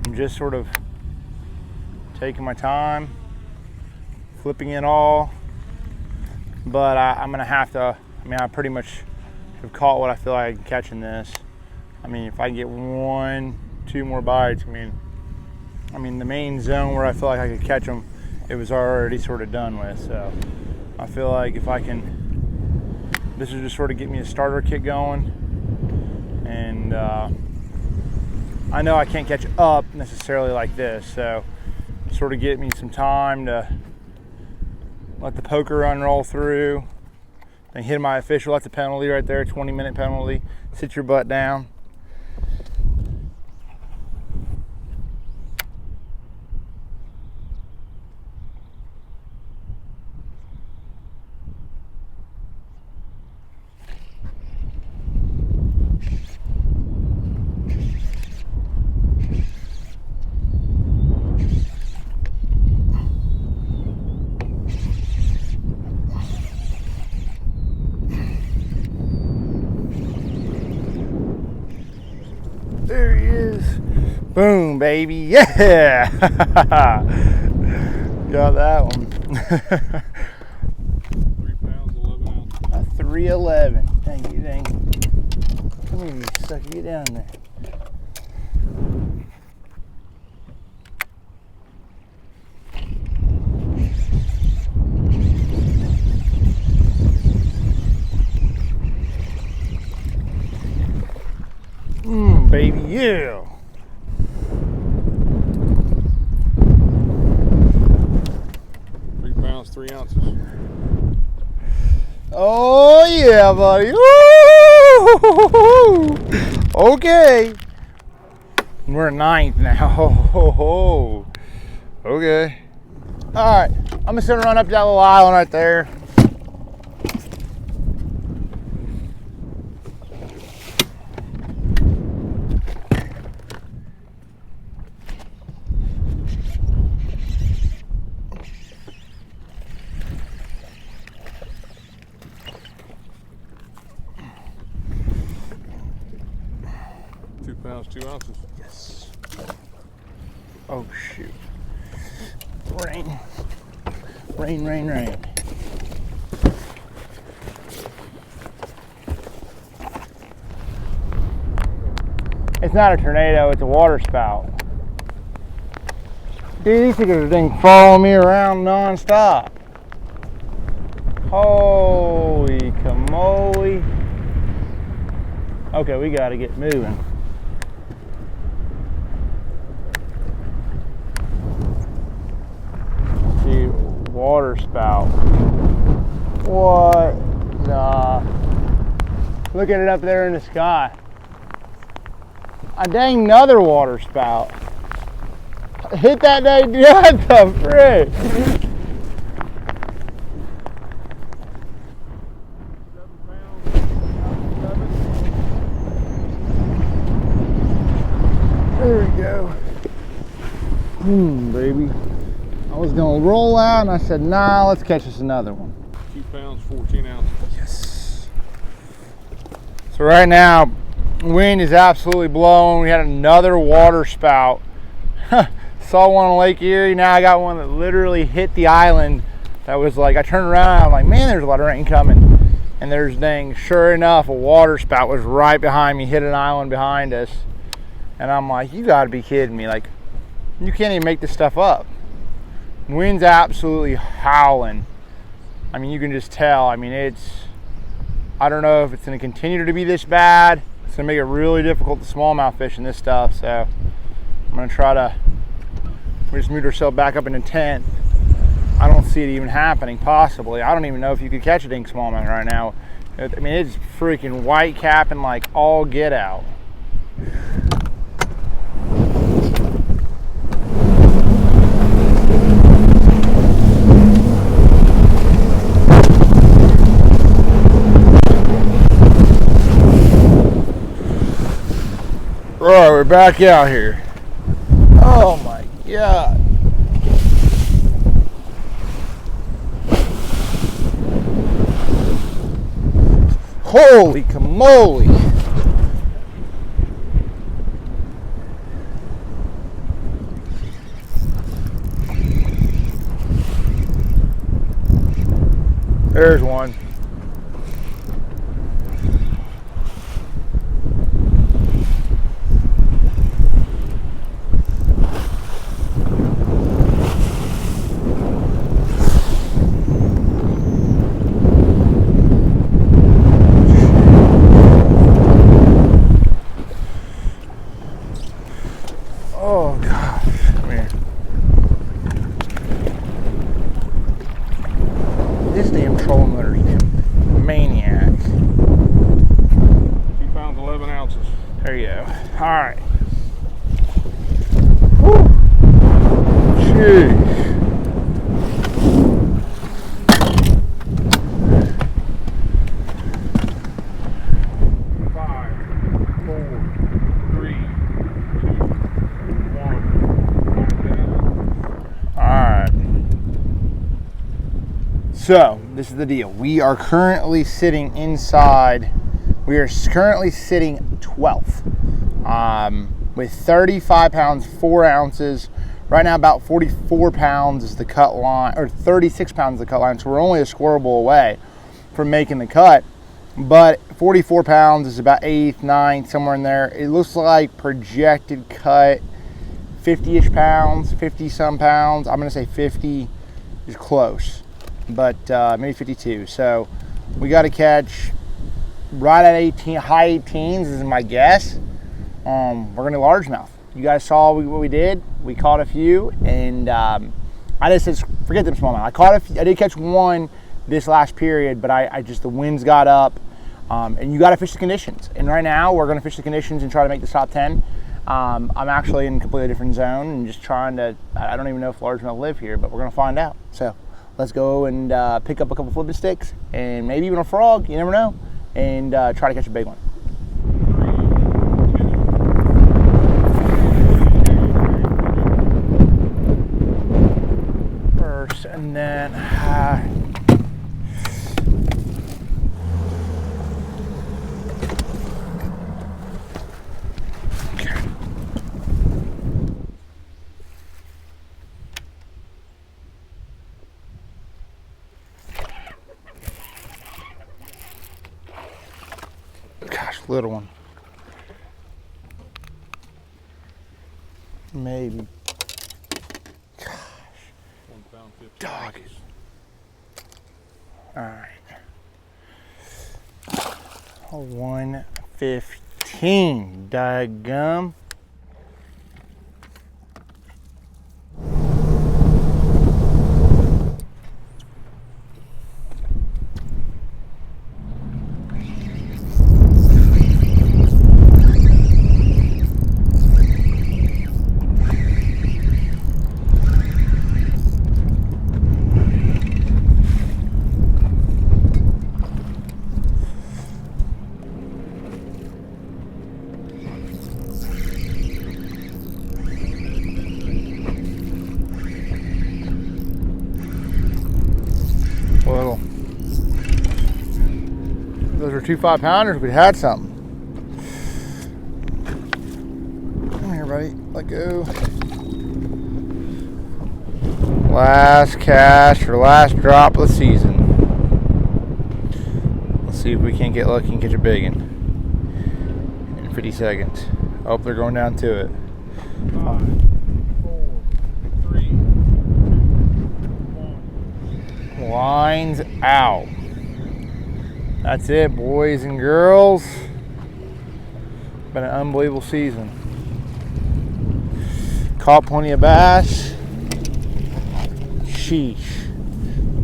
Speaker 3: I'm just sort of taking my time, flipping it all, but I'm gonna have to, I pretty much have caught what I feel like I can catch in this. If I can get 1-2 more bites, the main zone where I feel like I could catch them, it was already sort of done with. So I feel like if I can, this will just sort of get me a starter kit going. And I know I can't catch up necessarily like this, so sort of get me some time to let the poker run roll through, then hit my official. That's a penalty right there, 20-minute penalty. Sit your butt down. There he is. Boom, baby. Yeah. Got that one.
Speaker 5: 3 pounds, 11 ounces.
Speaker 3: A 311. Thank you, thank you. Come here, you sucker. Get down there. Baby, yeah.
Speaker 5: Three pounds, 3 ounces.
Speaker 3: Oh yeah, buddy. Woo! Okay. We're 9th now. Okay. All right. I'm just gonna run up that little island right there.
Speaker 5: Pounds, 2 ounces.
Speaker 3: Yes. Oh shoot. Rain. Rain, rain, rain. It's not a tornado, it's a water spout. Dude, these things are thing following me around non-stop. Holy camoly. Okay, we gotta get moving. Water spout. What? Nah. Look at it up there in the sky. A dang another water spout. Hit that dang, what the frick? There we go. Baby. I was gonna roll out and I said, nah, let's catch us another one.
Speaker 5: 2 pounds, 14 ounces.
Speaker 3: Yes. So right now, wind is absolutely blowing. We had another water spout. Saw one on Lake Erie. Now I got one that literally hit the island. That was like, I turned around, I'm like, man, there's a lot of rain coming. And there's dang, sure enough, a water spout was right behind me, hit an island behind us. And I'm like, you gotta be kidding me. Like, you can't even make this stuff up. Wind's absolutely howling. You can just tell. I don't know if it's gonna continue to be this bad. It's gonna make it really difficult to smallmouth fish in this stuff. So I'm gonna try to, we just moved ourselves back up into 10th. I don't see it even happening, possibly. I don't even know if you could catch a dang smallmouth right now. It's freaking white capping like all get out. we're back out here. Oh my God. Holy camoly. There's one. Oh gosh, come here. This damn trolling mother's damn maniac.
Speaker 5: 2 pounds 11 ounces.
Speaker 3: There you go. All right. Woo. Jeez.
Speaker 5: Five, 4, 3, 2, 1.
Speaker 3: All right. So this is the deal. We are currently sitting inside. We are currently sitting 12th with 35 pounds, 4 ounces. Right now, about 44 pounds is the cut line, or 36 pounds is the cut line. So we're only a squirrable away from making the cut. But 44 pounds is about 8th, 9th, somewhere in there. It looks like projected cut 50-ish pounds, 50-some pounds. I'm gonna say 50 is close, but maybe 52. So we got to catch right at 18, high 18s is my guess. We're gonna largemouth. You guys saw what we did. We caught a few, and I just said forget them smallmouth. I caught a few. I did catch one this last period, but I just the winds got up, and you got to fish the conditions. And right now we're gonna fish the conditions and try to make the top 10. I'm actually in a completely different zone and just trying to. I don't even know if largemouth live here, but we're gonna find out. So let's go and pick up a couple flipping sticks and maybe even a frog. You never know. And try to catch a big one. First, and then okay. Gosh, little one. Maybe.
Speaker 5: 1 pound 50
Speaker 3: Dog.
Speaker 5: ounces.
Speaker 3: All right. 115. Daggum. Little. Those are 2 5-pounders. We had something. Come here, buddy. Let go. Last cast or last drop of the season. Let's see if we can't get lucky and catch a big one in 50 seconds. Oh, they're going down to it.
Speaker 5: 5, 4, 3, 2, 1.
Speaker 3: Lines out. That's it, boys and girls. Been an unbelievable season. Caught plenty of bass. Sheesh.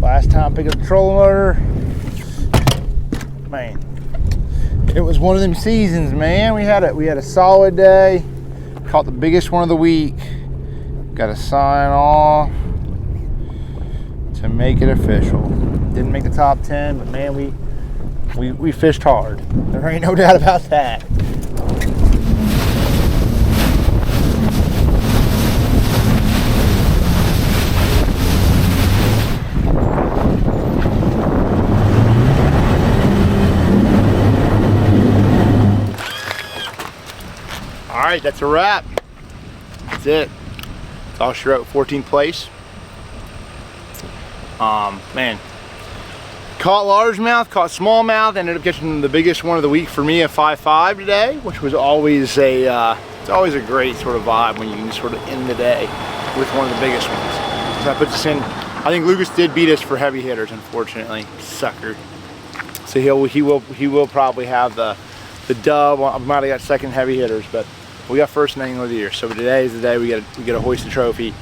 Speaker 3: Last time I picked up a trolling motor, man, it was one of them seasons, man. We had a solid day. Caught the biggest one of the week. Got to sign off to make it official. Didn't make the top 10, but man, we fished hard. There ain't no doubt about that.
Speaker 1: right, that's a wrap. That's it. That's all she wrote. 14th place. Man, caught largemouth, caught smallmouth. Ended up catching the biggest one of the week for me at 5.5 today, which was always a it's always a great sort of vibe when you can sort of end the day with one of the biggest ones. So that puts us in. I think Lucas did beat us for heavy hitters, unfortunately, sucker. So he will probably have the dub. I might have got second heavy hitters, but we got first in Angler of the Year. So today is the day we get to hoist the trophy.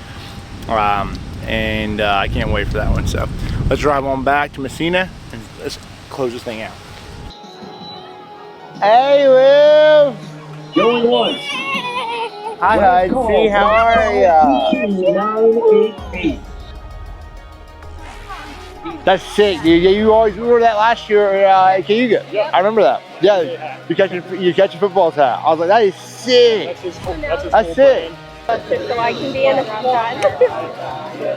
Speaker 1: And I can't wait for that one. So let's drive on back to Messina and let's close this thing out. Hey, Will.
Speaker 8: Going once.
Speaker 1: Hi, Hudson. How are ya?
Speaker 8: 988.
Speaker 1: That's sick, dude. Yeah, you always wore that last year at Cayuga. Yeah. I remember that. Yeah, you catch a football tie. I was like, that is sick. That's sick.
Speaker 9: So I can be in a spot.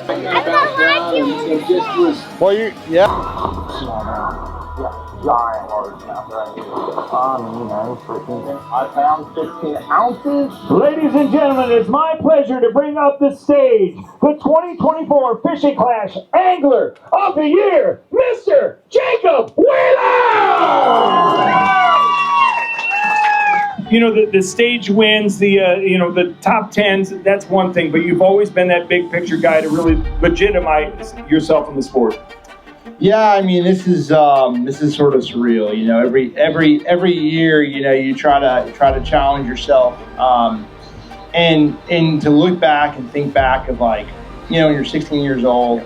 Speaker 9: I don't like you.
Speaker 1: Well, yeah.
Speaker 4: Giant largemouth right here. I found 15 ounces.
Speaker 8: Ladies and gentlemen, it's my pleasure to bring up the stage the 2024 Fishing Clash Angler of the Year, Mr. Jacob Wheeler! You know, the stage wins, the top tens, that's one thing, but you've always been that big picture guy to really legitimize yourself in the sport.
Speaker 3: Yeah, I mean, this is sort of surreal. You know, every year, you know, you try to challenge yourself, and to look back and think back of, like, you know, when you're 16 years old,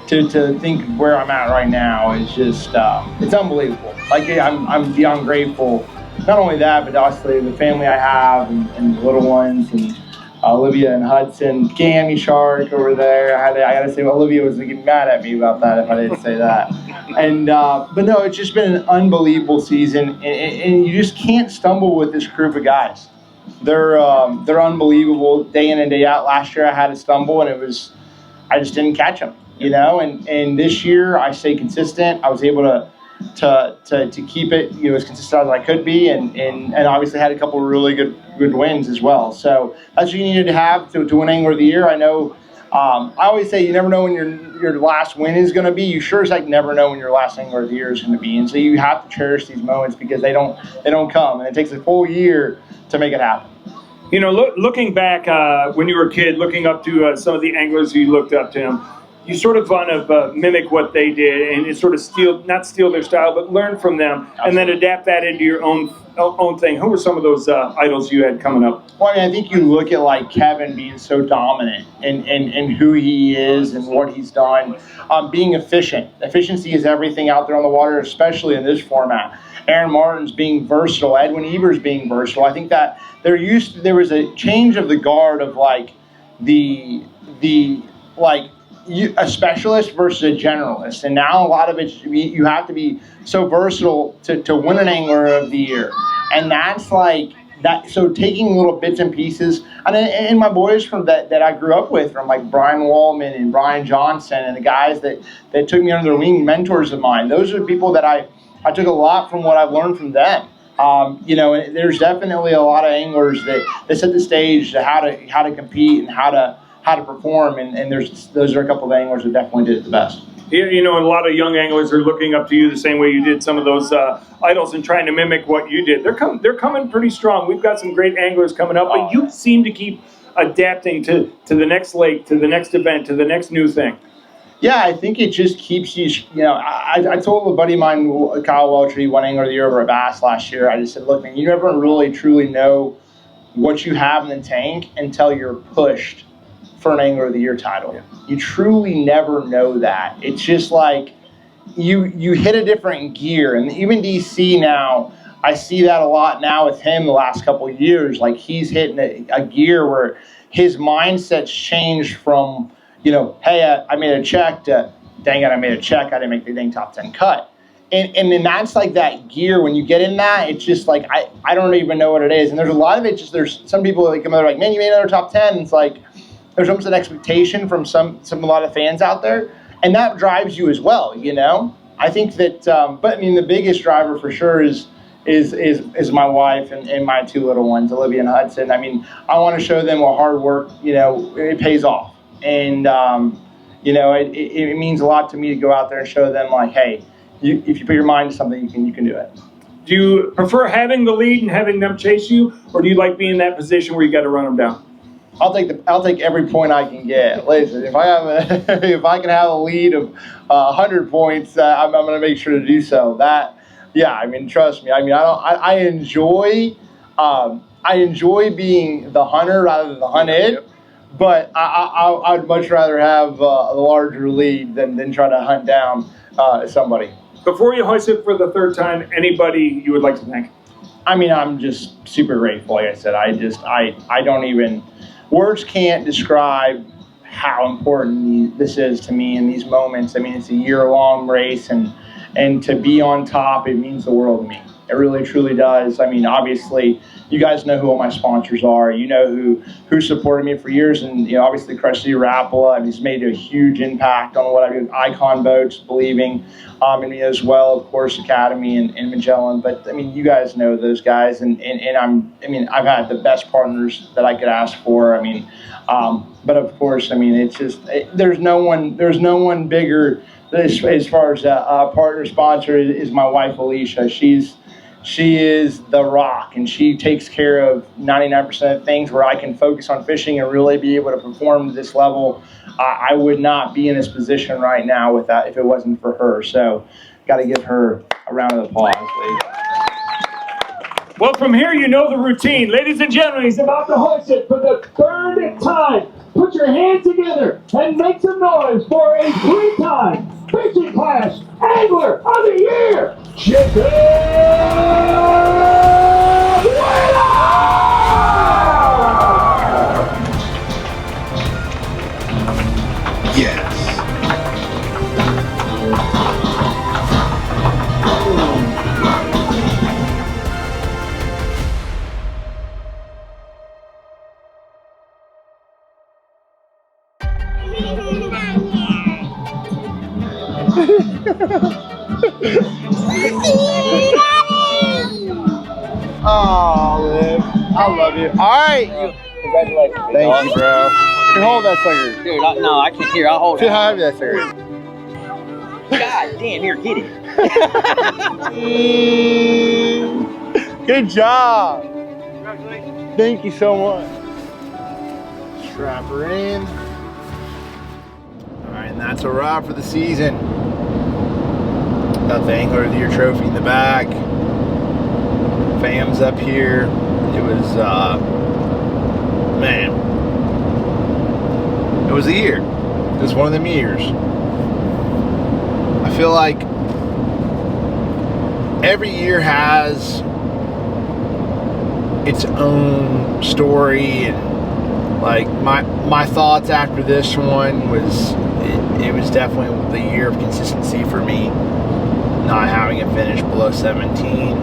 Speaker 3: to think where I'm at right now is just it's unbelievable. Like, I'm beyond grateful. Not only that, but obviously the family I have and the little ones, and Olivia and Hudson, Gammy Shark over there. I gotta say, Olivia was gonna get mad at me about that if I didn't say that. And but no, it's just been an unbelievable season, and you just can't stumble with this group of guys. They're unbelievable day in and day out. Last year I had a stumble, and I just didn't catch them, you know. And this year I stayed consistent. I was able to keep it, you know, as consistent as I could be, and obviously had a couple of really good wins as well. So that's what you needed to have to win Angler of the Year. I know, I always say you never know when your last win is going to be. You sure as heck never know when your last Angler of the Year is going to be, and so you have to cherish these moments because they don't come, and it takes a full year to make it happen.
Speaker 8: You know, looking back when you were a kid, looking up to some of the anglers you looked up to them, you sort of want to mimic what they did and sort of not steal their style, but learn from them. Absolutely. And then adapt that into your own thing. Who were some of those idols you had coming up?
Speaker 3: Well, I mean, I think you look at, like, Kevin being so dominant and who he is and what he's done. Being efficient. Efficiency is everything out there on the water, especially in this format. Aaron Martin's being versatile. Edwin Evers being versatile. I think that there was a change of the guard of, like, a specialist versus a generalist, and now a lot of it, you have to be so versatile to win an Angler of the Year, and that's like that. So taking little bits and pieces, and my boys from that I grew up with, from like Brian Wallman and Brian Johnson, and the guys that took me under their wing, mentors of mine. Those are the people that I took a lot from what I've learned from them. You know, and there's definitely a lot of anglers that set the stage to how to compete and how to perform, and those are a couple of anglers that definitely did it the best.
Speaker 8: You know, a lot of young anglers are looking up to you the same way you did some of those idols and trying to mimic what you did. They're coming pretty strong. We've got some great anglers coming up, but you seem to keep adapting to the next lake, to the next event, to the next new thing.
Speaker 3: Yeah, I think it just keeps you, you know, I told a buddy of mine, Kyle Welcher, he won Angler of the Year over at Bass last year. I just said, look, man, you never really truly know what you have in the tank until you're pushed for an Angler of the Year title. Yeah. You truly never know that. It's just like you hit a different gear. And even DC now, I see that a lot now with him the last couple of years. Like, he's hitting a gear where his mindset's changed from, you know, hey, I made a check, to, dang it, I made a check, I didn't make the dang top 10 cut. And then that's like that gear. When you get in that, it's just like, I don't even know what it is. And there's a lot of it, just there's some people that come out like, man, you made another top 10. And it's like, there's almost an expectation from a lot of fans out there. And that drives you as well, you know? I think that, but I mean, the biggest driver for sure is is my wife and my two little ones, Olivia and Hudson. I mean, I want to show them what hard work, it pays off. And, it means a lot to me to go out there and show them, like, hey, if you put your mind to something, you can do it.
Speaker 8: Do you prefer having the lead and having them chase you, or do you like being in that position where you got to run them down?
Speaker 3: I'll take every point I can get. Listen, if I can have a lead of 100 points, I'm going to make sure to do so. Trust me. I enjoy being the hunter rather than the hunted, but I'd much rather have a larger lead than try to hunt down somebody.
Speaker 8: Before you hoist it for the third time, anybody you would like to thank?
Speaker 3: I'm just super grateful. Like I said, I don't even, words can't describe how important this is to me in these moments. It's a year-long race, and to be on top, it means the world to me. It really, truly does. Obviously, you guys know who all my sponsors are. You know who supported me for years, and obviously Crush City Rapala. He's made a huge impact on what I do with Icon Boats, believing in me as well, of course, Academy and Magellan. But you guys know those guys, and I've had the best partners that I could ask for. But of course, it's just there's no one bigger as far as a partner sponsor is my wife Alicia. She is the rock, and she takes care of 99% of things where I can focus on fishing and really be able to perform to this level. I would not be in this position right now with that if it wasn't for her. So, got to give her a round of applause, please.
Speaker 8: Well, from here, you know the routine. Ladies and gentlemen, he's about to hoist it for the third time. Put your hands together and make some noise for a 3-time Fishing Clash Angler of the Year, Chicken Winner!
Speaker 1: Yes. Oh, Liv, I love you. All right.
Speaker 4: Congratulations.
Speaker 1: Thank you, bro. Here, hold that sucker.
Speaker 4: Dude, no, I can't hear. I'll hold
Speaker 1: See
Speaker 4: it.
Speaker 1: how heavy that sucker is.
Speaker 4: God damn, here, get it.
Speaker 1: Good job.
Speaker 2: Congratulations.
Speaker 1: Thank you so much. Strap her in. All right, and that's a wrap for the season. Got the Angler of the Year trophy in the back. Fam's up here. It was, man, it was a year. It was one of them years. I feel like every year has its own story, and like my thoughts after this one was it was definitely the year of consistency for me. Not having it finish below 17,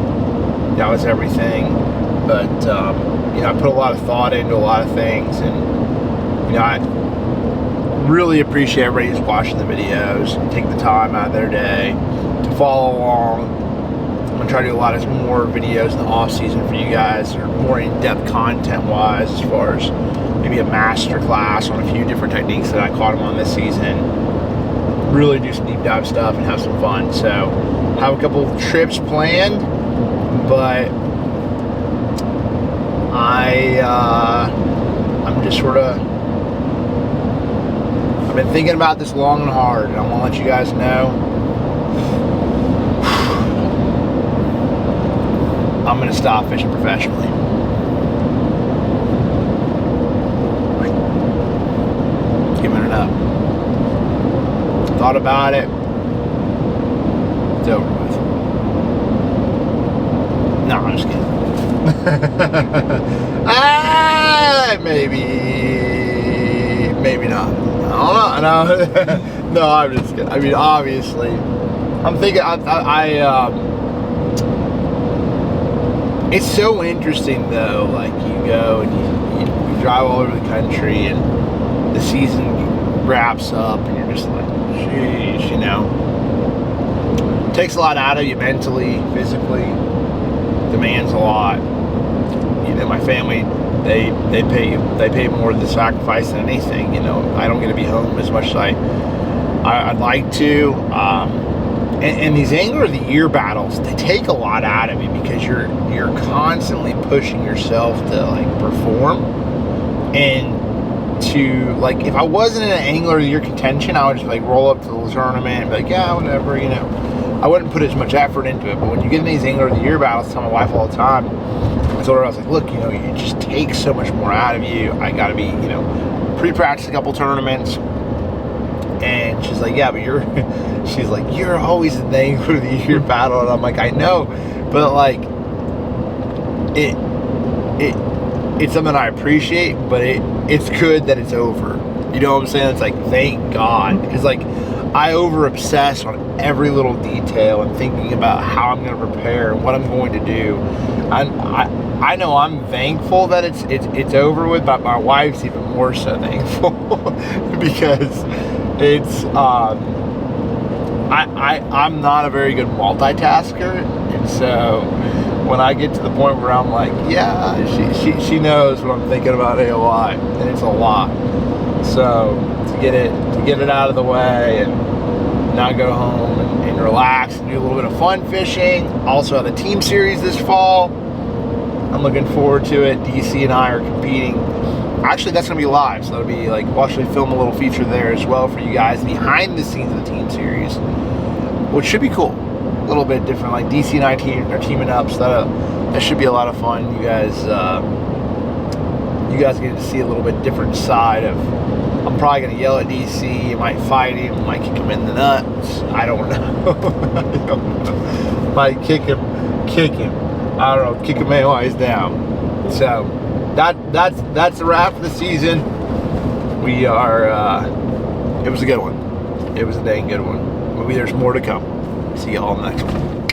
Speaker 1: that was everything. But I put a lot of thought into a lot of things, and I really appreciate everybody who's watching the videos and take the time out of their day to follow along. I'm gonna try to do a lot of more videos in the off season for you guys, or more in-depth content wise, as far as maybe a master class on a few different techniques that I caught them on this season. Really do some deep dive stuff and have some fun. So have a couple of trips planned, but I'm just sort of, I've been thinking about this long and hard, and I want to let you guys know I'm going to stop fishing professionally. Giving it up. Thought about it. It's over with. No, I'm just kidding. Maybe not. I don't know. No, I'm just kidding. Obviously, I'm thinking. It's so interesting though. Like you go and you drive all over the country, and the season wraps up, and you're just like, sheesh, It takes a lot out of you mentally, physically. demands a lot. You know, my family, they pay more of the sacrifice than anything. You know, I don't get to be home as much as I'd like to. And these Angler of the Year battles, they take a lot out of you because you're constantly pushing yourself to like perform and to like. If I wasn't in an Angler of the Year contention, I would just like roll up to the tournament and be like, yeah, whatever, you know. I wouldn't put as much effort into it. But when you get in these Angler of the Year battles, I tell my wife all the time. I told her, I was like, look, you know, it just takes so much more out of you. I got to be, you know, pre-practice a couple tournaments. And she's like, yeah, but she's like, you're always in the Angler of the Year battle. And I'm like, I know, but like, it's something I appreciate, but it's good that it's over. You know what I'm saying? It's like, thank God. Because like, I over obsess on every little detail and thinking about how I'm going to prepare and what I'm going to do. I know I'm thankful that it's over with, but my wife's even more so thankful because it's I'm not a very good multitasker, and so when I get to the point where I'm like, yeah, she knows what I'm thinking about AOI, and it's a lot. So to get it out of the way and now go home and relax and do a little bit of fun fishing. Also have the team series this fall. I'm looking forward to it. DC and I are competing. Actually, that's going to be live, so that'll be like, we'll actually film a little feature there as well for you guys behind the scenes of the team series, which should be cool. A little bit different. Like DC and I are teaming up, so that should be a lot of fun. You guys get to see a little bit different side of. I'm probably going to yell at DC. I might fight him. Might kick him in the nuts. I don't know. Might kick him. I don't know. Kick him while he's down. So that's a wrap for the season. We are. It was a good one. It was a dang good one. Maybe there's more to come. See y'all next one.